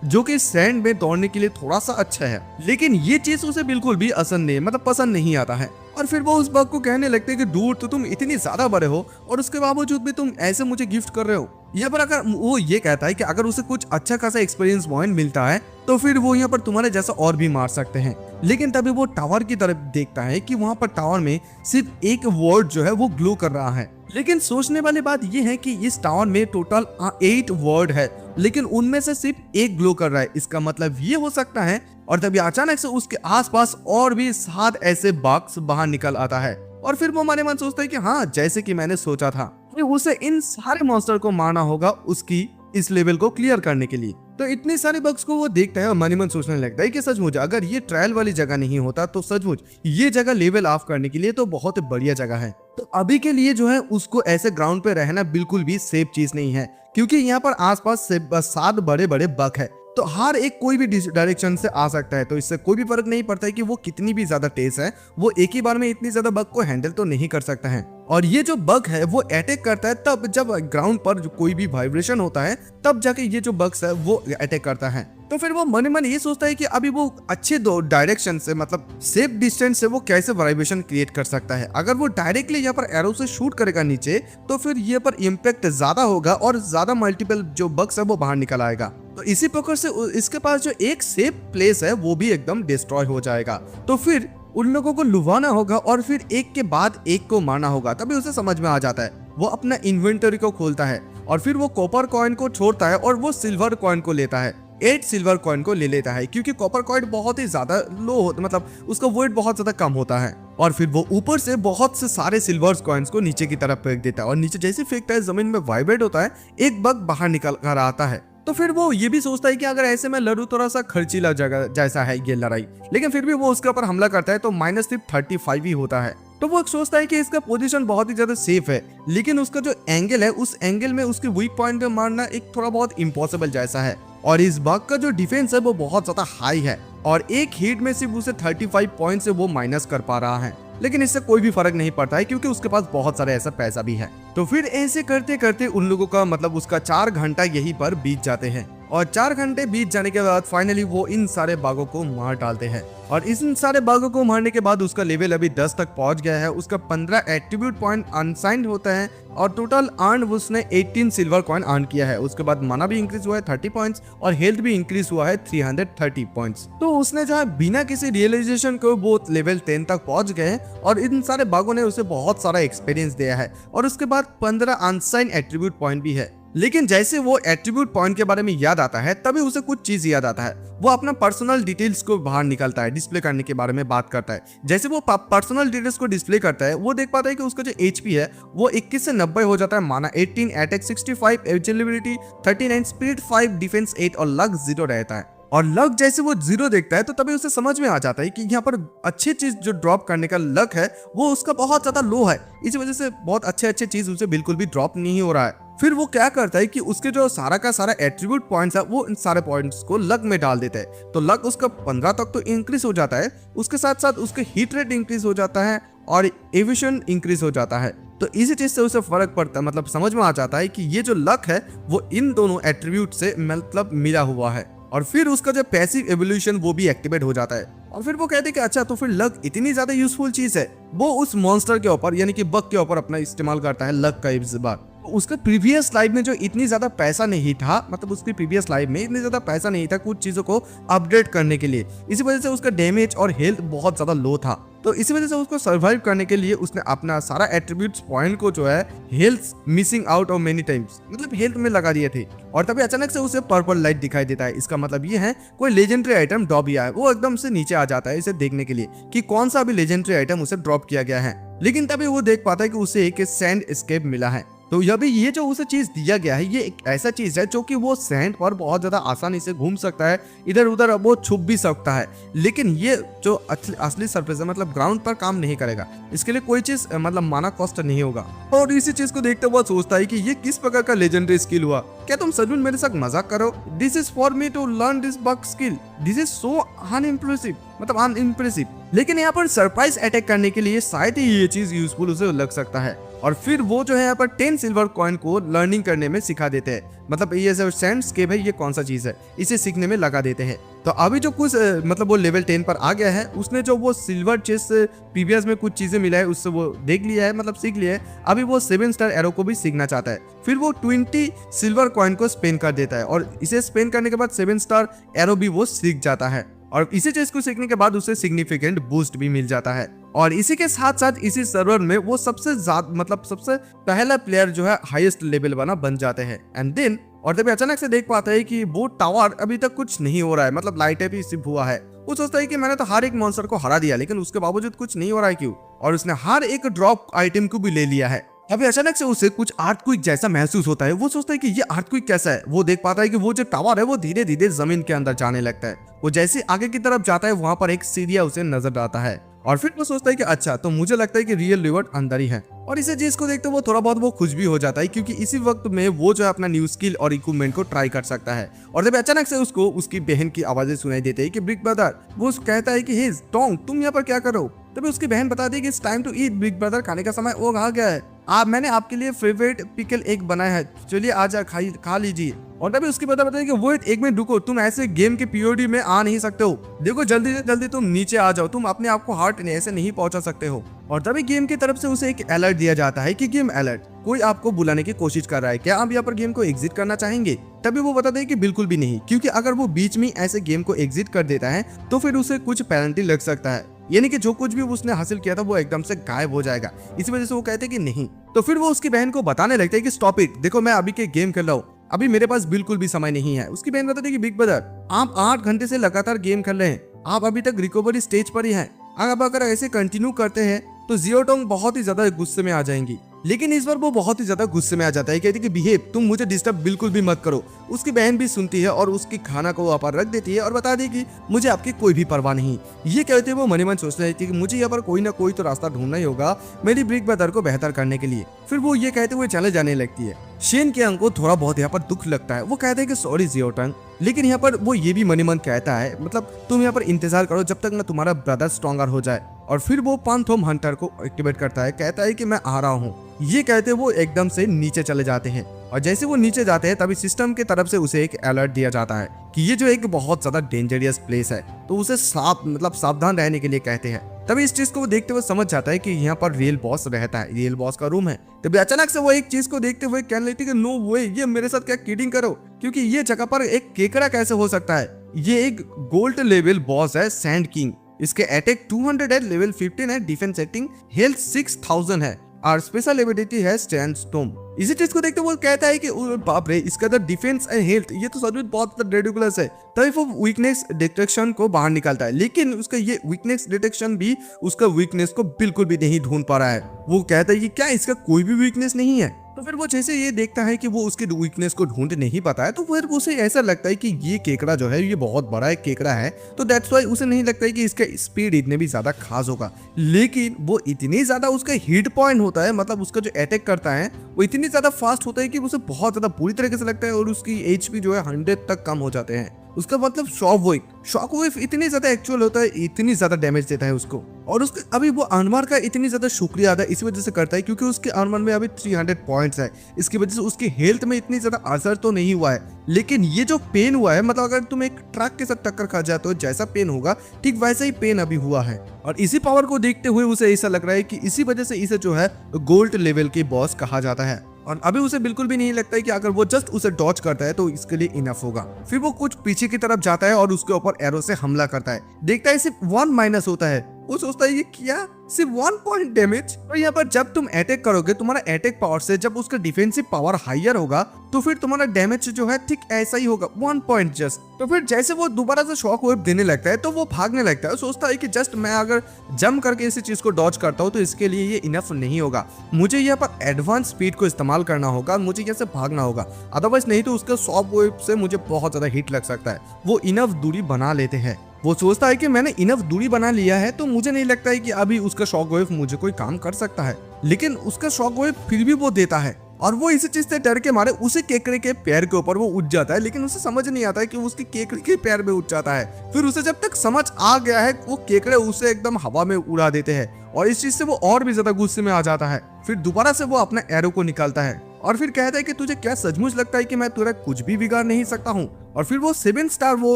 जो कि सैंड में दौड़ने के लिए थोड़ा सा अच्छा है, लेकिन ये चीज उसे बिल्कुल भी पसंद नहीं मतलब पसंद नहीं आता है। और फिर वो उस बग को कहने लगते हैं कि डूड तो तुम इतनी ज्यादा बड़े हो और उसके बावजूद भी तुम ऐसे मुझे गिफ्ट कर रहे हो। यहाँ पर अगर वो ये कहता है कि अगर उसे कुछ अच्छा खासा एक्सपीरियंस पॉइंट मिलता है तो फिर वो यहाँ पर तुम्हारे जैसा और भी मार सकते हैं। लेकिन तभी वो टावर की तरफ देखता है कि वहाँ पर टावर में सिर्फ एक वर्ड जो है वो ग्लो कर रहा है। लेकिन सोचने वाली बात यह है कि इस टावर में टोटल 8 वर्ड है, लेकिन उनमें से सिर्फ एक ग्लो कर रहा है। इसका मतलब ये हो सकता है। और तभी अचानक से उसके आसपास और भी 7 ऐसे बग्स बाहर निकल आता है और फिर वो मन सोचता है कि हाँ जैसे कि मैंने सोचा था कि उसे इन सारे मॉन्स्टर को मारना होगा उसकी इस लेवल को क्लियर करने के लिए। तो इतने सारे बग्स को वो देखता है और मन सोचने लगता है कि सचमुच अगर ये ट्रायल वाली जगह नहीं होता तो सचमुच ये जगह लेवल ऑफ करने के लिए तो बहुत बढ़िया जगह है। तो अभी के लिए जो है उसको ऐसे ग्राउंड पे रहना बिल्कुल भी सेफ चीज नहीं है, क्योंकि यहाँ पर आसपास 7 बड़े बड़े बग है, तो हर एक कोई भी डायरेक्शन से आ सकता है। तो इससे कोई भी फर्क नहीं पड़ता है कि वो कितनी भी ज्यादा तेज है, वो एक ही बार में इतनी ज्यादा बग को हैंडल तो नहीं कर सकता है। और ये जो बग है वो अटैक करता है तब जब ग्राउंड पर जो कोई भी वाइब्रेशन होता है तब जाके ये जो बग्स है वो अटैक करता है। तो फिर वो मन ये सोचता है कि अभी वो अच्छे 2 डायरेक्शन से मतलब सेफ डिस्टेंस से वो कैसे वाइब्रेशन क्रिएट कर सकता है। अगर वो डायरेक्टली यहाँ पर एरो से शूट करेगा नीचे तो फिर ये पर इम्पैक्ट ज्यादा होगा और ज्यादा मल्टीपल जो बग्स है वो बाहर निकल आएगा। तो इसी प्रकार से इसके पास जो एक सेफ प्लेस है वो भी एकदम डिस्ट्रॉय हो जाएगा। तो फिर उन लोगों को लुभाना होगा और फिर एक के बाद एक को मारना होगा। तभी उसे समझ में आ जाता है, वो अपना इन्वेंटरी को खोलता है और फिर वो कॉपर कॉइन को छोड़ता है और वो सिल्वर कॉइन को लेता है। 8 सिल्वर कॉइन को ले लेता है क्योंकि कॉपर कॉइन बहुत ही ज्यादा लो होता, मतलब उसका वेट बहुत ज्यादा कम होता है। और फिर वो ऊपर से बहुत से सारे सिल्वर कॉइन्स को नीचे की तरफ फेंक देता है और नीचे जैसे फेंकता है जमीन में वाइब्रेट होता है, एक बग बाहर निकल कर आता है। तो फिर वो ये भी सोचता है कि अगर ऐसे में लड़ू थोड़ा सा खर्चीला जगह जैसा है ये लड़ाई, लेकिन फिर भी वो उसके ऊपर हमला करता है तो माइनस सिर्फ 35 ही होता है। तो वो सोचता है कि इसका पोजीशन बहुत ही ज्यादा सेफ है, लेकिन उसका जो एंगल है उस एंगल में उसके वीक पॉइंट पे मारना एक थोड़ा बहुत इम्पॉसिबल जैसा है। और इस बग का जो डिफेंस है वो बहुत ज्यादा हाई है और एक हिट में सिर्फ उसे 35 पॉइंट से वो माइनस कर पा रहा है। लेकिन इससे कोई भी फर्क नहीं पड़ता है क्योंकि उसके पास बहुत सारा ऐसा पैसा भी है। तो फिर ऐसे करते करते उन लोगों का मतलब उसका 4 घंटा यहीं पर बीत जाते हैं और 4 घंटे बीत जाने के बाद फाइनली वो इन सारे बाघों को मार डालते हैं। और इन सारे बाघों को मारने के बाद उसका लेवल अभी 10 तक पहुंच गया है। उसका 15 एट्रीब्यूट पॉइंट अनसाइंड होता है और टोटल अर्न उसने 18 सिल्वर कॉइन अर्न किया है। उसके बाद माना भी इंक्रीज हुआ है 30 पॉइंट्स और हेल्थ भी इंक्रीज हुआ है 330 पॉइंट्स। तो उसने जो है बिना किसी रियलाइजेशन को वो लेवल 10 तक पहुंच गए और इन सारे बाघों ने उसे बहुत सारा एक्सपीरियंस दिया है। और उसके बाद 15 अनसाइंड एट्रीब्यूट पॉइंट भी है। लेकिन जैसे वो एट्रीब्यूट पॉइंट के बारे में याद आता है तभी उसे कुछ चीज याद आता है। वो अपना पर्सनल डिटेल्स को बाहर निकालता है, डिस्प्ले करने के बारे में बात करता है। जैसे वो पर्सनल डिटेल्स को डिस्प्ले करता है वो देख पाता है कि उसका जो HP है वो 21 से 90 हो जाता है। माना 18, अटैक 65, एजिलिबिलिटी 39, स्पीड 5, डिफेंस 8 और लक 0 रहता है। और लक जैसे वो 0 देखता है तो तभी उसे समझ में आ जाता है कि यहाँ पर अच्छी चीज जो ड्रॉप करने का लक है वो उसका बहुत ज्यादा लो है। इस वजह से बहुत अच्छे चीज उसे बिल्कुल भी ड्रॉप नहीं हो रहा है। फिर वो क्या करता है कि उसके जो सारा का सारा एट्रीब्यूट पॉइंट्स है वो इन सारे पॉइंट्स को लक में डाल देता है। तो लक उसका 15 तक तो इंक्रीज हो जाता है, उसके साथ साथ उसके हिट रेट इंक्रीज हो जाता है और एविशन इंक्रीज हो जाता है। तो इसी चीज से उसे फर्क पड़ता है, मतलब समझ में आ जाता है कि ये जो लक है वो इन दोनों एट्रीब्यूट से मतलब मिला हुआ है। और फिर उसका जो पैसिव एवोल्यूशन वो भी एक्टिवेट हो जाता है। और फिर वो कहते हैं कि अच्छा तो फिर लक इतनी ज्यादा यूजफुल चीज है। वो उस मॉन्स्टर के ऊपर यानी कि बग के ऊपर अपना इस्तेमाल करता है लक का इस बार। उसका प्रीवियस लाइफ में जो इतनी ज्यादा पैसा नहीं था, मतलब उसकी प्रीवियस लाइफ में इतनी ज्यादा पैसा नहीं था कुछ चीजों को अपडेट करने के लिए, इसी वजह से उसका डैमेज और हेल्थ बहुत ज्यादा लो था। तो इसी वजह से उसको सर्वाइव करने के लिए उसने अपना सारा एट्रीब्यूट्स पॉइंट को जो है हेल्थ मिसिंग आउट और मेनी टाइम्स, मतलब हेल्थ में लगा दिए थे। और तभी अचानक से उसे पर्पल लाइट दिखाई देता है। इसका मतलब ये है कोई लेजेंडरी आइटम ड्रॉप किया है। वो एकदम से नीचे आ जाता है इसे देखने के लिए कि कौन सा अभी लेजेंडरी आइटम उसे ड्रॉप किया गया है। लेकिन तभी वो देख पाता है कि उसे एक सैंड एस्केप मिला है। तो ये जो उसे चीज दिया गया है ये एक ऐसा चीज है जो कि वो सैंड पर बहुत ज्यादा आसानी से घूम सकता है, इधर उधर वो छुप भी सकता है। लेकिन ये जो असली सरफेस है, मतलब ग्राउंड पर काम नहीं करेगा। इसके लिए कोई चीज मतलब माना कॉस्ट नहीं होगा। और इसी चीज को देखते हुए सोचता है कि ये किस प्रकार का लेजेंडरी स्किल हुआ। क्या तुम सच में मेरे साथ मजाक करो? This is for me to learn this bug skill. This is so unimpressive, मतलब अनइम्प्रेसिव। लेकिन यहाँ पर सरप्राइज अटैक करने के लिए शायद ही ये चीज यूजफुल उसे लग सकता है। और फिर वो जो है यहाँ पर 10 सिल्वर कॉइन को लर्निंग करने में सिखा देते हैं। मतलब ये जो सैंडस्केप है ये कौन सा चीज है, इसे सीखने में लगा देते हैं। तो अभी जो कुछ मतलब वो लेवल 10 पर आ गया है, उसने जो वो सिल्वर चेस्ट प्रीवियस में कुछ चीजें मिला है उससे वो देख लिया है, मतलब सीख लिया है। अभी वो 7 स्टार एरो को भी सीखना चाहता है। फिर वो 20 सिल्वर कॉइन को स्पेंड कर देता है और इसे स्पेंड करने के बाद 7 स्टार एरो भी वो सीख जाता है। और इसी चीज को सीखने के बाद उसे सिग्निफिकेंट बूस्ट भी मिल जाता है। और इसी के साथ साथ इसी सर्वर में वो सबसे ज्यादा मतलब सबसे पहला प्लेयर जो है हाईएस्ट लेवल वाला बन जाते हैं। एंड देन और तभी अचानक से देख पाता है कि वो टावर अभी तक कुछ नहीं हो रहा है, मतलब लाइटें भी सिर्फ हुआ है। वो सोचता है कि मैंने तो हर एक मॉन्स्टर को हरा दिया, लेकिन उसके बावजूद कुछ नहीं हो रहा है क्यों? और उसने हर एक ड्रॉप आइटम को भी ले लिया है। अभी अचानक से उसे कुछ अर्थक्वेक जैसा महसूस होता है। वो सोचता है कि ये अर्थक्वेक कैसा है। वो देख पाता है कि वो जो टावर है वो धीरे धीरे जमीन के अंदर जाने लगता है। वो जैसे आगे की तरफ जाता है वहां पर एक सीढ़ियां उसे नजर आता है। और फिर वो सोचता है कि अच्छा, तो मुझे लगता है कि रियल रिवॉर्ड अंदर ही है। और इसे चीज को देखते वो थोड़ा बहुत वो खुश भी हो जाता है, क्योंकि इसी वक्त में वो जो है अपना न्यू स्किल और इक्विपमेंट को ट्राई कर सकता है। और जब अचानक से उसको उसकी बहन की आवाजें सुनाई देती है कि बिग ब्रदर। वो कहता है कि हे टोंग, तुम यहाँ पर क्या करो? तभी उसकी बहन बताती है कि it's time to eat big brother, खाने का समय वो कहा गया है। मैंने आपके लिए फेवरेट पिकल एक बनाया है, चलिए आजा खा लीजिए। और तभी उसकी पता बताइए कि वो एक मिनट रुको, तुम ऐसे गेम के पीओडी में आ नहीं सकते हो। देखो जल्दी से जल्दी तुम नीचे आ जाओ, तुम अपने आप को हार्ट ऐसे नहीं पहुंचा सकते हो। और तभी गेम की तरफ से उसे एक अलर्ट दिया जाता है कि गेम अलर्ट, कोई आपको बुलाने की कोशिश कर रहा है, क्या आप यहाँ पर गेम को एग्जिट करना चाहेंगे? तभी वो बताते हैं कि बिल्कुल भी नहीं, क्योंकि अगर वो बीच में ऐसे गेम को एग्जिट कर देता है तो फिर उसे कुछ पेनल्टी लग सकता है, यानी कि जो कुछ भी उसने हासिल किया था वो एकदम से गायब हो जाएगा। इसी वजह से वो कहते हैं कि नहीं। तो फिर वो उसकी बहन को बताने लगता है कि स्टॉप इट, देखो मैं अभी के गेम खेल रहा हूँ, अभी मेरे पास बिल्कुल भी समय नहीं है। उसकी बहन बताती है कि बिग ब्रदर, आप 8 घंटे से लगातार गेम खेल रहे हैं, आप अभी तक रिकवरी स्टेज पर ही हैं। अगर ऐसे कंटिन्यू करते हैं तो जियोटोंग बहुत ही ज्यादा गुस्से में आ जाएंगी। लेकिन इस बार वो बहुत ही ज्यादा गुस्से में आ जाता है, कहती है कि बिहेव, तुम मुझे डिस्टर्ब बिल्कुल भी मत करो। उसकी बहन भी सुनती है और उसकी खाना को वहाँ पर रख देती है और बता दी कि मुझे आपकी कोई भी परवाह नहीं। ये कहते हुए वो मन ही मन सोचने लगती है कि मुझे यहाँ पर कोई ना कोई तो रास्ता ढूंढना ही होगा मेरी बिग ब्रदर को बेहतर करने के लिए। फिर वो ये कहते हुए चले जाने लगती है। शेन के अंग को थोड़ा बहुत यहाँ पर दुख लगता है। वो कहते हैं कि सॉरी जियोटोंग, लेकिन यहाँ पर वो ये भी मन ही मन कहता है, मतलब तुम यहाँ पर इंतजार करो जब तक ना तुम्हारा ब्रदर स्ट्रॉन्गर हो जाए। और फिर वो पांथोम हंटर को एक्टिवेट करता है, कहता है कि मैं आ रहा हूँ। ये कहते वो एकदम से नीचे चले जाते हैं। और जैसे वो नीचे जाते हैं तभी सिस्टम की तरफ से उसे एक अलर्ट दिया जाता है कि ये जो एक बहुत ज्यादा डेंजरियस प्लेस है, तो उसे सावधान रहने के लिए कहते हैं। तभी इस चीज को देखते हुए समझ जाता है कि यहाँ पर रियल बॉस रहता है, रियल बॉस का रूम है। तभी अचानक से वो एक चीज को देखते हुए कहने लगती है कि नो वे, ये मेरे साथ क्या किडिंग करो, क्योंकि ये जगह पर एक केकड़ा कैसे हो सकता है? ये एक गोल्ड लेवल बॉस है, सैंड किंग। इसके अटैक 200 है, लेवल 15 है, डिफेंस सेटिंग हेल्थ 6000 है और स्पेशल एबिलिटी है सैंडस्टॉर्म। इसी चीज को देखते वो कहता है कि बाप रे, इसका तो डिफेंस एंड हेल्थ ये तो सच में बहुत रेडिकुलस है। तभी वो वीकनेस डिटेक्शन को बाहर निकालता है, लेकिन उसका ये वीकनेस डिटेक्शन भी उसका वीकनेस को बिल्कुल भी नहीं ढूंढ पा रहा है। वो कहता है कि क्या इसका कोई भी वीकनेस नहीं है? तो फिर वो जैसे ये देखता है कि वो उसके वीकनेस को ढूंढ नहीं पाता है, तो फिर उसे ऐसा लगता है कि ये केकड़ा जो है ये बहुत बड़ा एक केकड़ा है, तो दैट्स व्हाई उसे नहीं लगता है कि इसका स्पीड इतने भी ज्यादा खास होगा। लेकिन वो इतनी ज्यादा उसका हिट पॉइंट होता है, मतलब उसका जो अटैक करता है वो इतनी ज्यादा फास्ट होता है कि उसे बहुत ज्यादा बुरी तरीके से लगता है और उसकी एचपी जो है 100 तक कम हो जाते हैं। उसका मतलब शॉक वेव इतनी ज्यादा एक्चुअल होता है, इतनी ज्यादा डैमेज देता है उसको। और उसके अभी वो आर्मर का इतनी ज्यादा शुक्रिया अदा इसी वजह से करता है क्योंकि उसके आर्मर में अभी 300 पॉइंट्स है। इसकी वजह से उसकी हेल्थ में इतनी ज्यादा असर तो नहीं हुआ है, लेकिन ये जो पेन हुआ है, मतलब अगर तुम एक ट्रक के साथ टक्कर खा जाते हो जैसा पेन होगा, ठीक वैसा ही पेन अभी हुआ है। और इसी पावर को देखते हुए उसे ऐसा लग रहा है कि इसी वजह से इसे जो है गोल्ड लेवल के बॉस कहा जाता है। और अभी उसे बिल्कुल भी नहीं लगता है कि अगर वो जस्ट उसे डॉज करता है तो इसके लिए इनफ होगा। फिर वो कुछ पीछे की तरफ जाता है और उसके ऊपर एरो से हमला करता है। देखता है सिर्फ 1 माइनस होता है। वो सोचता है ये क्या, सिर्फ 1 पॉइंट डैमेज। तो यहाँ पर जब तुम अटैक करोगे तुम्हारा अटैक पावर से जब उसका डिफेंसिव पावर हायर होगा तो फिर तुम्हारा डैमेज जो है ठीक ऐसा ही होगा, 1 पॉइंट जस्ट। तो फिर जैसे वो दोबारा से शॉक वेव देने लगता है तो वो भागने लगता है। सोचता है कि जस्ट मैं अगर जंप करके इसी चीज को डॉज करता हूँ तो इसके लिए ये इनफ नहीं होगा, मुझे यहाँ पर एडवांस स्पीड को इस्तेमाल करना होगा, मुझे यहाँ से भागना होगा, अदरवाइज नहीं तो उसका शॉक वेव से मुझे बहुत ज्यादा हिट लग सकता है। वो इनफ दूरी बना लेते हैं। वो सोचता है कि मैंने इनफ दूरी बना लिया है तो मुझे नहीं लगता है कि अभी उसका शॉक वेव मुझे कोई काम कर सकता है, लेकिन उसका शॉक वेव फिर भी वो देता है और वो इसी चीज से डर के मारे उसी केकड़े के पैर के ऊपर वो उठ जाता है। लेकिन उसे समझ नहीं आता है कि उसके केकड़े के पैर में उठ जाता है। फिर उसे जब तक समझ आ गया है वो केकड़े उसे एकदम हवा में उड़ा देते हैं और इस चीज से वो और भी ज्यादा गुस्से में आ जाता है। फिर दोबारा से वो अपना एरो को निकालता है और फिर कहता है कि तुझे क्या सचमुच लगता है कि मैं तुझे कुछ भी बिगाड़ नहीं सकता हूँ। और फिर वो 7 स्टार वो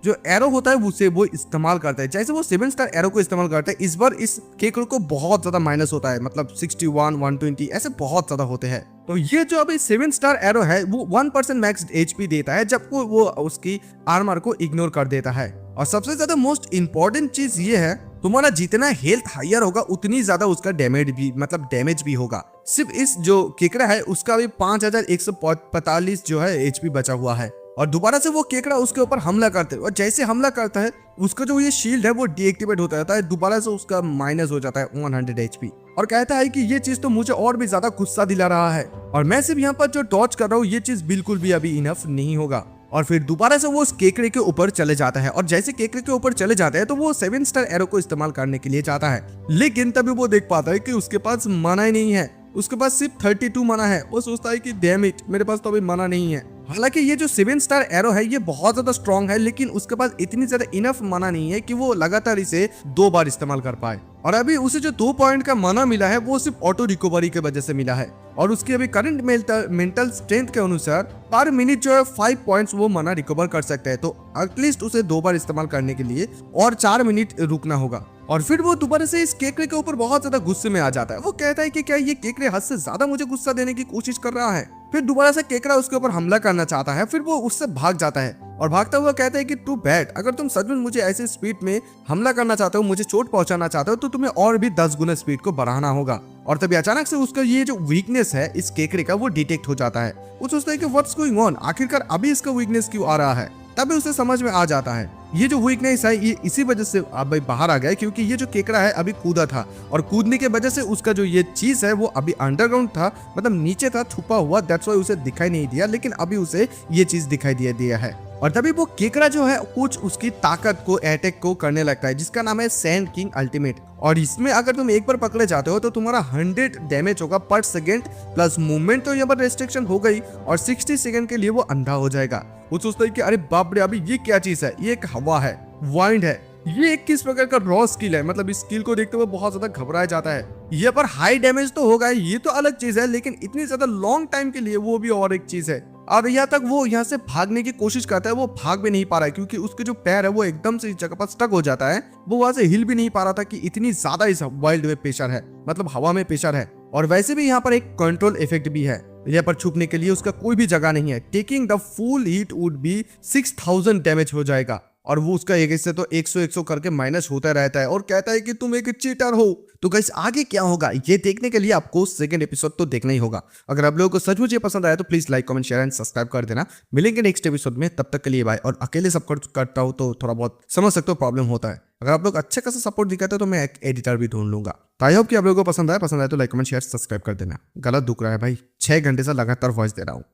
जो एरो होता है उसे वो इस्तेमाल करता है। जैसे वो 7 स्टार एरो को इस्तेमाल करता है, इस बार इस केकड़ को बहुत ज्यादा माइनस होता है, मतलब 61, 120 ऐसे बहुत ज्यादा होते हैं। तो ये जो अभी 7 स्टार एरो है वो 1% मैक्स एचपी देता है जब वो उसकी आर्मर को इग्नोर कर देता है। और सबसे ज्यादा मोस्ट इंपॉर्टेंट चीज ये है, तुम्हारा जितना हेल्थ हायर होगा उतनी ज्यादा उसका डैमेज भी होगा। सिर्फ इस जो केकड़ा है उसका भी 5145 जो है एचपी बचा हुआ है। और दोबारा से वो केकड़ा उसके ऊपर हमला करते हैं और जैसे हमला करता है उसका जो ये शील्ड है वो डीएक्टिवेट होता रहता है, दोबारा से उसका माइनस हो जाता है 100 एचपी। और कहता है कि ये चीज तो मुझे और भी ज्यादा गुस्सा दिला रहा है और मैं सिर्फ यहाँ पर जो डॉज कर रहा हूँ ये चीज बिल्कुल भी अभी इनफ नहीं होगा। और फिर दोबारा से वो उस केकड़े के ऊपर चले जाता है और जैसे केकड़े के ऊपर चले जाता है तो वो 7 स्टार एरो को इस्तेमाल करने के लिए जाता है, लेकिन तभी वो देख पाता है कि उसके पास मना ही नहीं है, उसके पास सिर्फ 32 मना है। वो सोचता है कि डैम इट, मेरे पास तो अभी मना नहीं है। हालांकि ये जो 7 स्टार एरो है ये बहुत ज्यादा स्ट्रॉन्ग है, लेकिन उसके पास इतनी ज्यादा इनफ मना नहीं है कि वो लगातार इसे 2 बार इस्तेमाल कर पाए। और अभी उसे जो 2 पॉइंट का मना मिला है वो सिर्फ ऑटो रिकवरी के वजह से मिला है और उसकी अभी करंट मेंटल स्ट्रेंथ के अनुसार पर मिनट जो है 5 पॉइंट्स वो मना रिकवर कर सकता है। तो एटलीस्ट उसे 2 बार इस्तेमाल करने के लिए और 4 मिनट रुकना होगा। और फिर वो दोबारा से इस केकड़े के ऊपर बहुत ज्यादा गुस्से में आ जाता है। वो कहता है कि क्या ये केकड़े हद से ज्यादा मुझे गुस्सा देने की कोशिश कर रहा है। फिर दोबारा से केकड़ा उसके ऊपर हमला करना चाहता है, फिर वो उससे भाग जाता है और भागता हुआ कहता है कि टू बैड, अगर तुम सच में मुझे ऐसे स्पीड में हमला करना चाहते हो, मुझे चोट पहुंचाना चाहते हो तो तुम्हें और भी 10 गुना स्पीड को बढ़ाना होगा। और तभी अचानक से उसका ये जो वीकनेस है इस केकड़े का वो डिटेक्ट हो जाता है। वो सोचता है कि व्हाट्स गोइंग ऑन, आखिरकार अभी इसका वीकनेस क्यों आ रहा है। तभी उसे समझ में आ जाता है ये जो वीकनेस है ये इसी वजह से अभी बाहर आ गया क्योंकि ये जो केकड़ा है अभी कूदा था और कूदने के वजह से उसका जो ये चीज है वो अभी अंडरग्राउंड था, मतलब नीचे था छुपा हुआ, दैट्स व्हाई उसे दिखाई नहीं दिया, लेकिन अभी उसे ये चीज दिखाई दिया है। और तभी वो केकड़ा जो है कुछ उसकी ताकत को अटैक को करने लगता है जिसका नाम है सैंड किंग अल्टीमेट। और इसमें अगर तुम एक बार पकड़े जाते हो तो तुम्हारा 100 डैमेज होगा पर सेकेंड, प्लस मूवमेंट तो यहाँ पर रेस्ट्रिक्शन हो गई और 60 सेकंड के लिए वो अंधा हो जाएगा। वो सोचता है कि अरे बाप रे, अभी ये क्या चीज है, ये एक हवा है, वाइंड है, ये एक किस प्रकार का रॉ स्किल है, मतलब इस स्किल को देखते हुए बहुत ज्यादा घबराया जाता है। ये पर हाई डैमेज तो होगा, ये तो अलग चीज है, लेकिन इतनी ज्यादा लॉन्ग टाइम के लिए वो भी और एक चीज है। और यहाँ तक वो यहाँ से भागने की कोशिश करता है, वो भाग भी नहीं पा रहा है क्योंकि उसके जो पैर है वो एकदम से इस जगह पर स्टक हो जाता है। वो वहां से हिल भी नहीं पा रहा था कि इतनी ज्यादा इस वाइल्ड में प्रेशर है, मतलब हवा में प्रेशर है। और वैसे भी यहाँ पर एक कंट्रोल इफेक्ट भी है, यहाँ पर छुपने के लिए उसका कोई भी जगह नहीं है। Taking the full heat would be 6000 damage हो जाएगा और वो उसका एक से तो 100 करके माइनस होता रहता है और कहता है कि तुम एक चीटर हो। तो गाइस आगे क्या होगा ये देखने के लिए आपको सेकंड एपिसोड तो देखना ही होगा। अगर आप लोगों को सचमुच ये पसंद आया तो please like comment share and subscribe कर देना। मिलेंगे नेक्स्ट एपिसोड में, तब तक के लिए बाय। और अकेले सब करता हूँ तो थोड़ा बहुत समझ सकते हो प्रॉब्लम होता है। अगर आप लोग अच्छे खासा सपोर्ट दिखाते हो तो मैं एक एडिटर भी ढूंढ लूंगा। तो आई होप कि आप लोगों को पसंद आया तो लाइक कमेंट शेयर सब्सक्राइब कर देना। गलत दुख रहा है भाई, 6 घंटे से लगातार वॉइस दे रहा हूँ।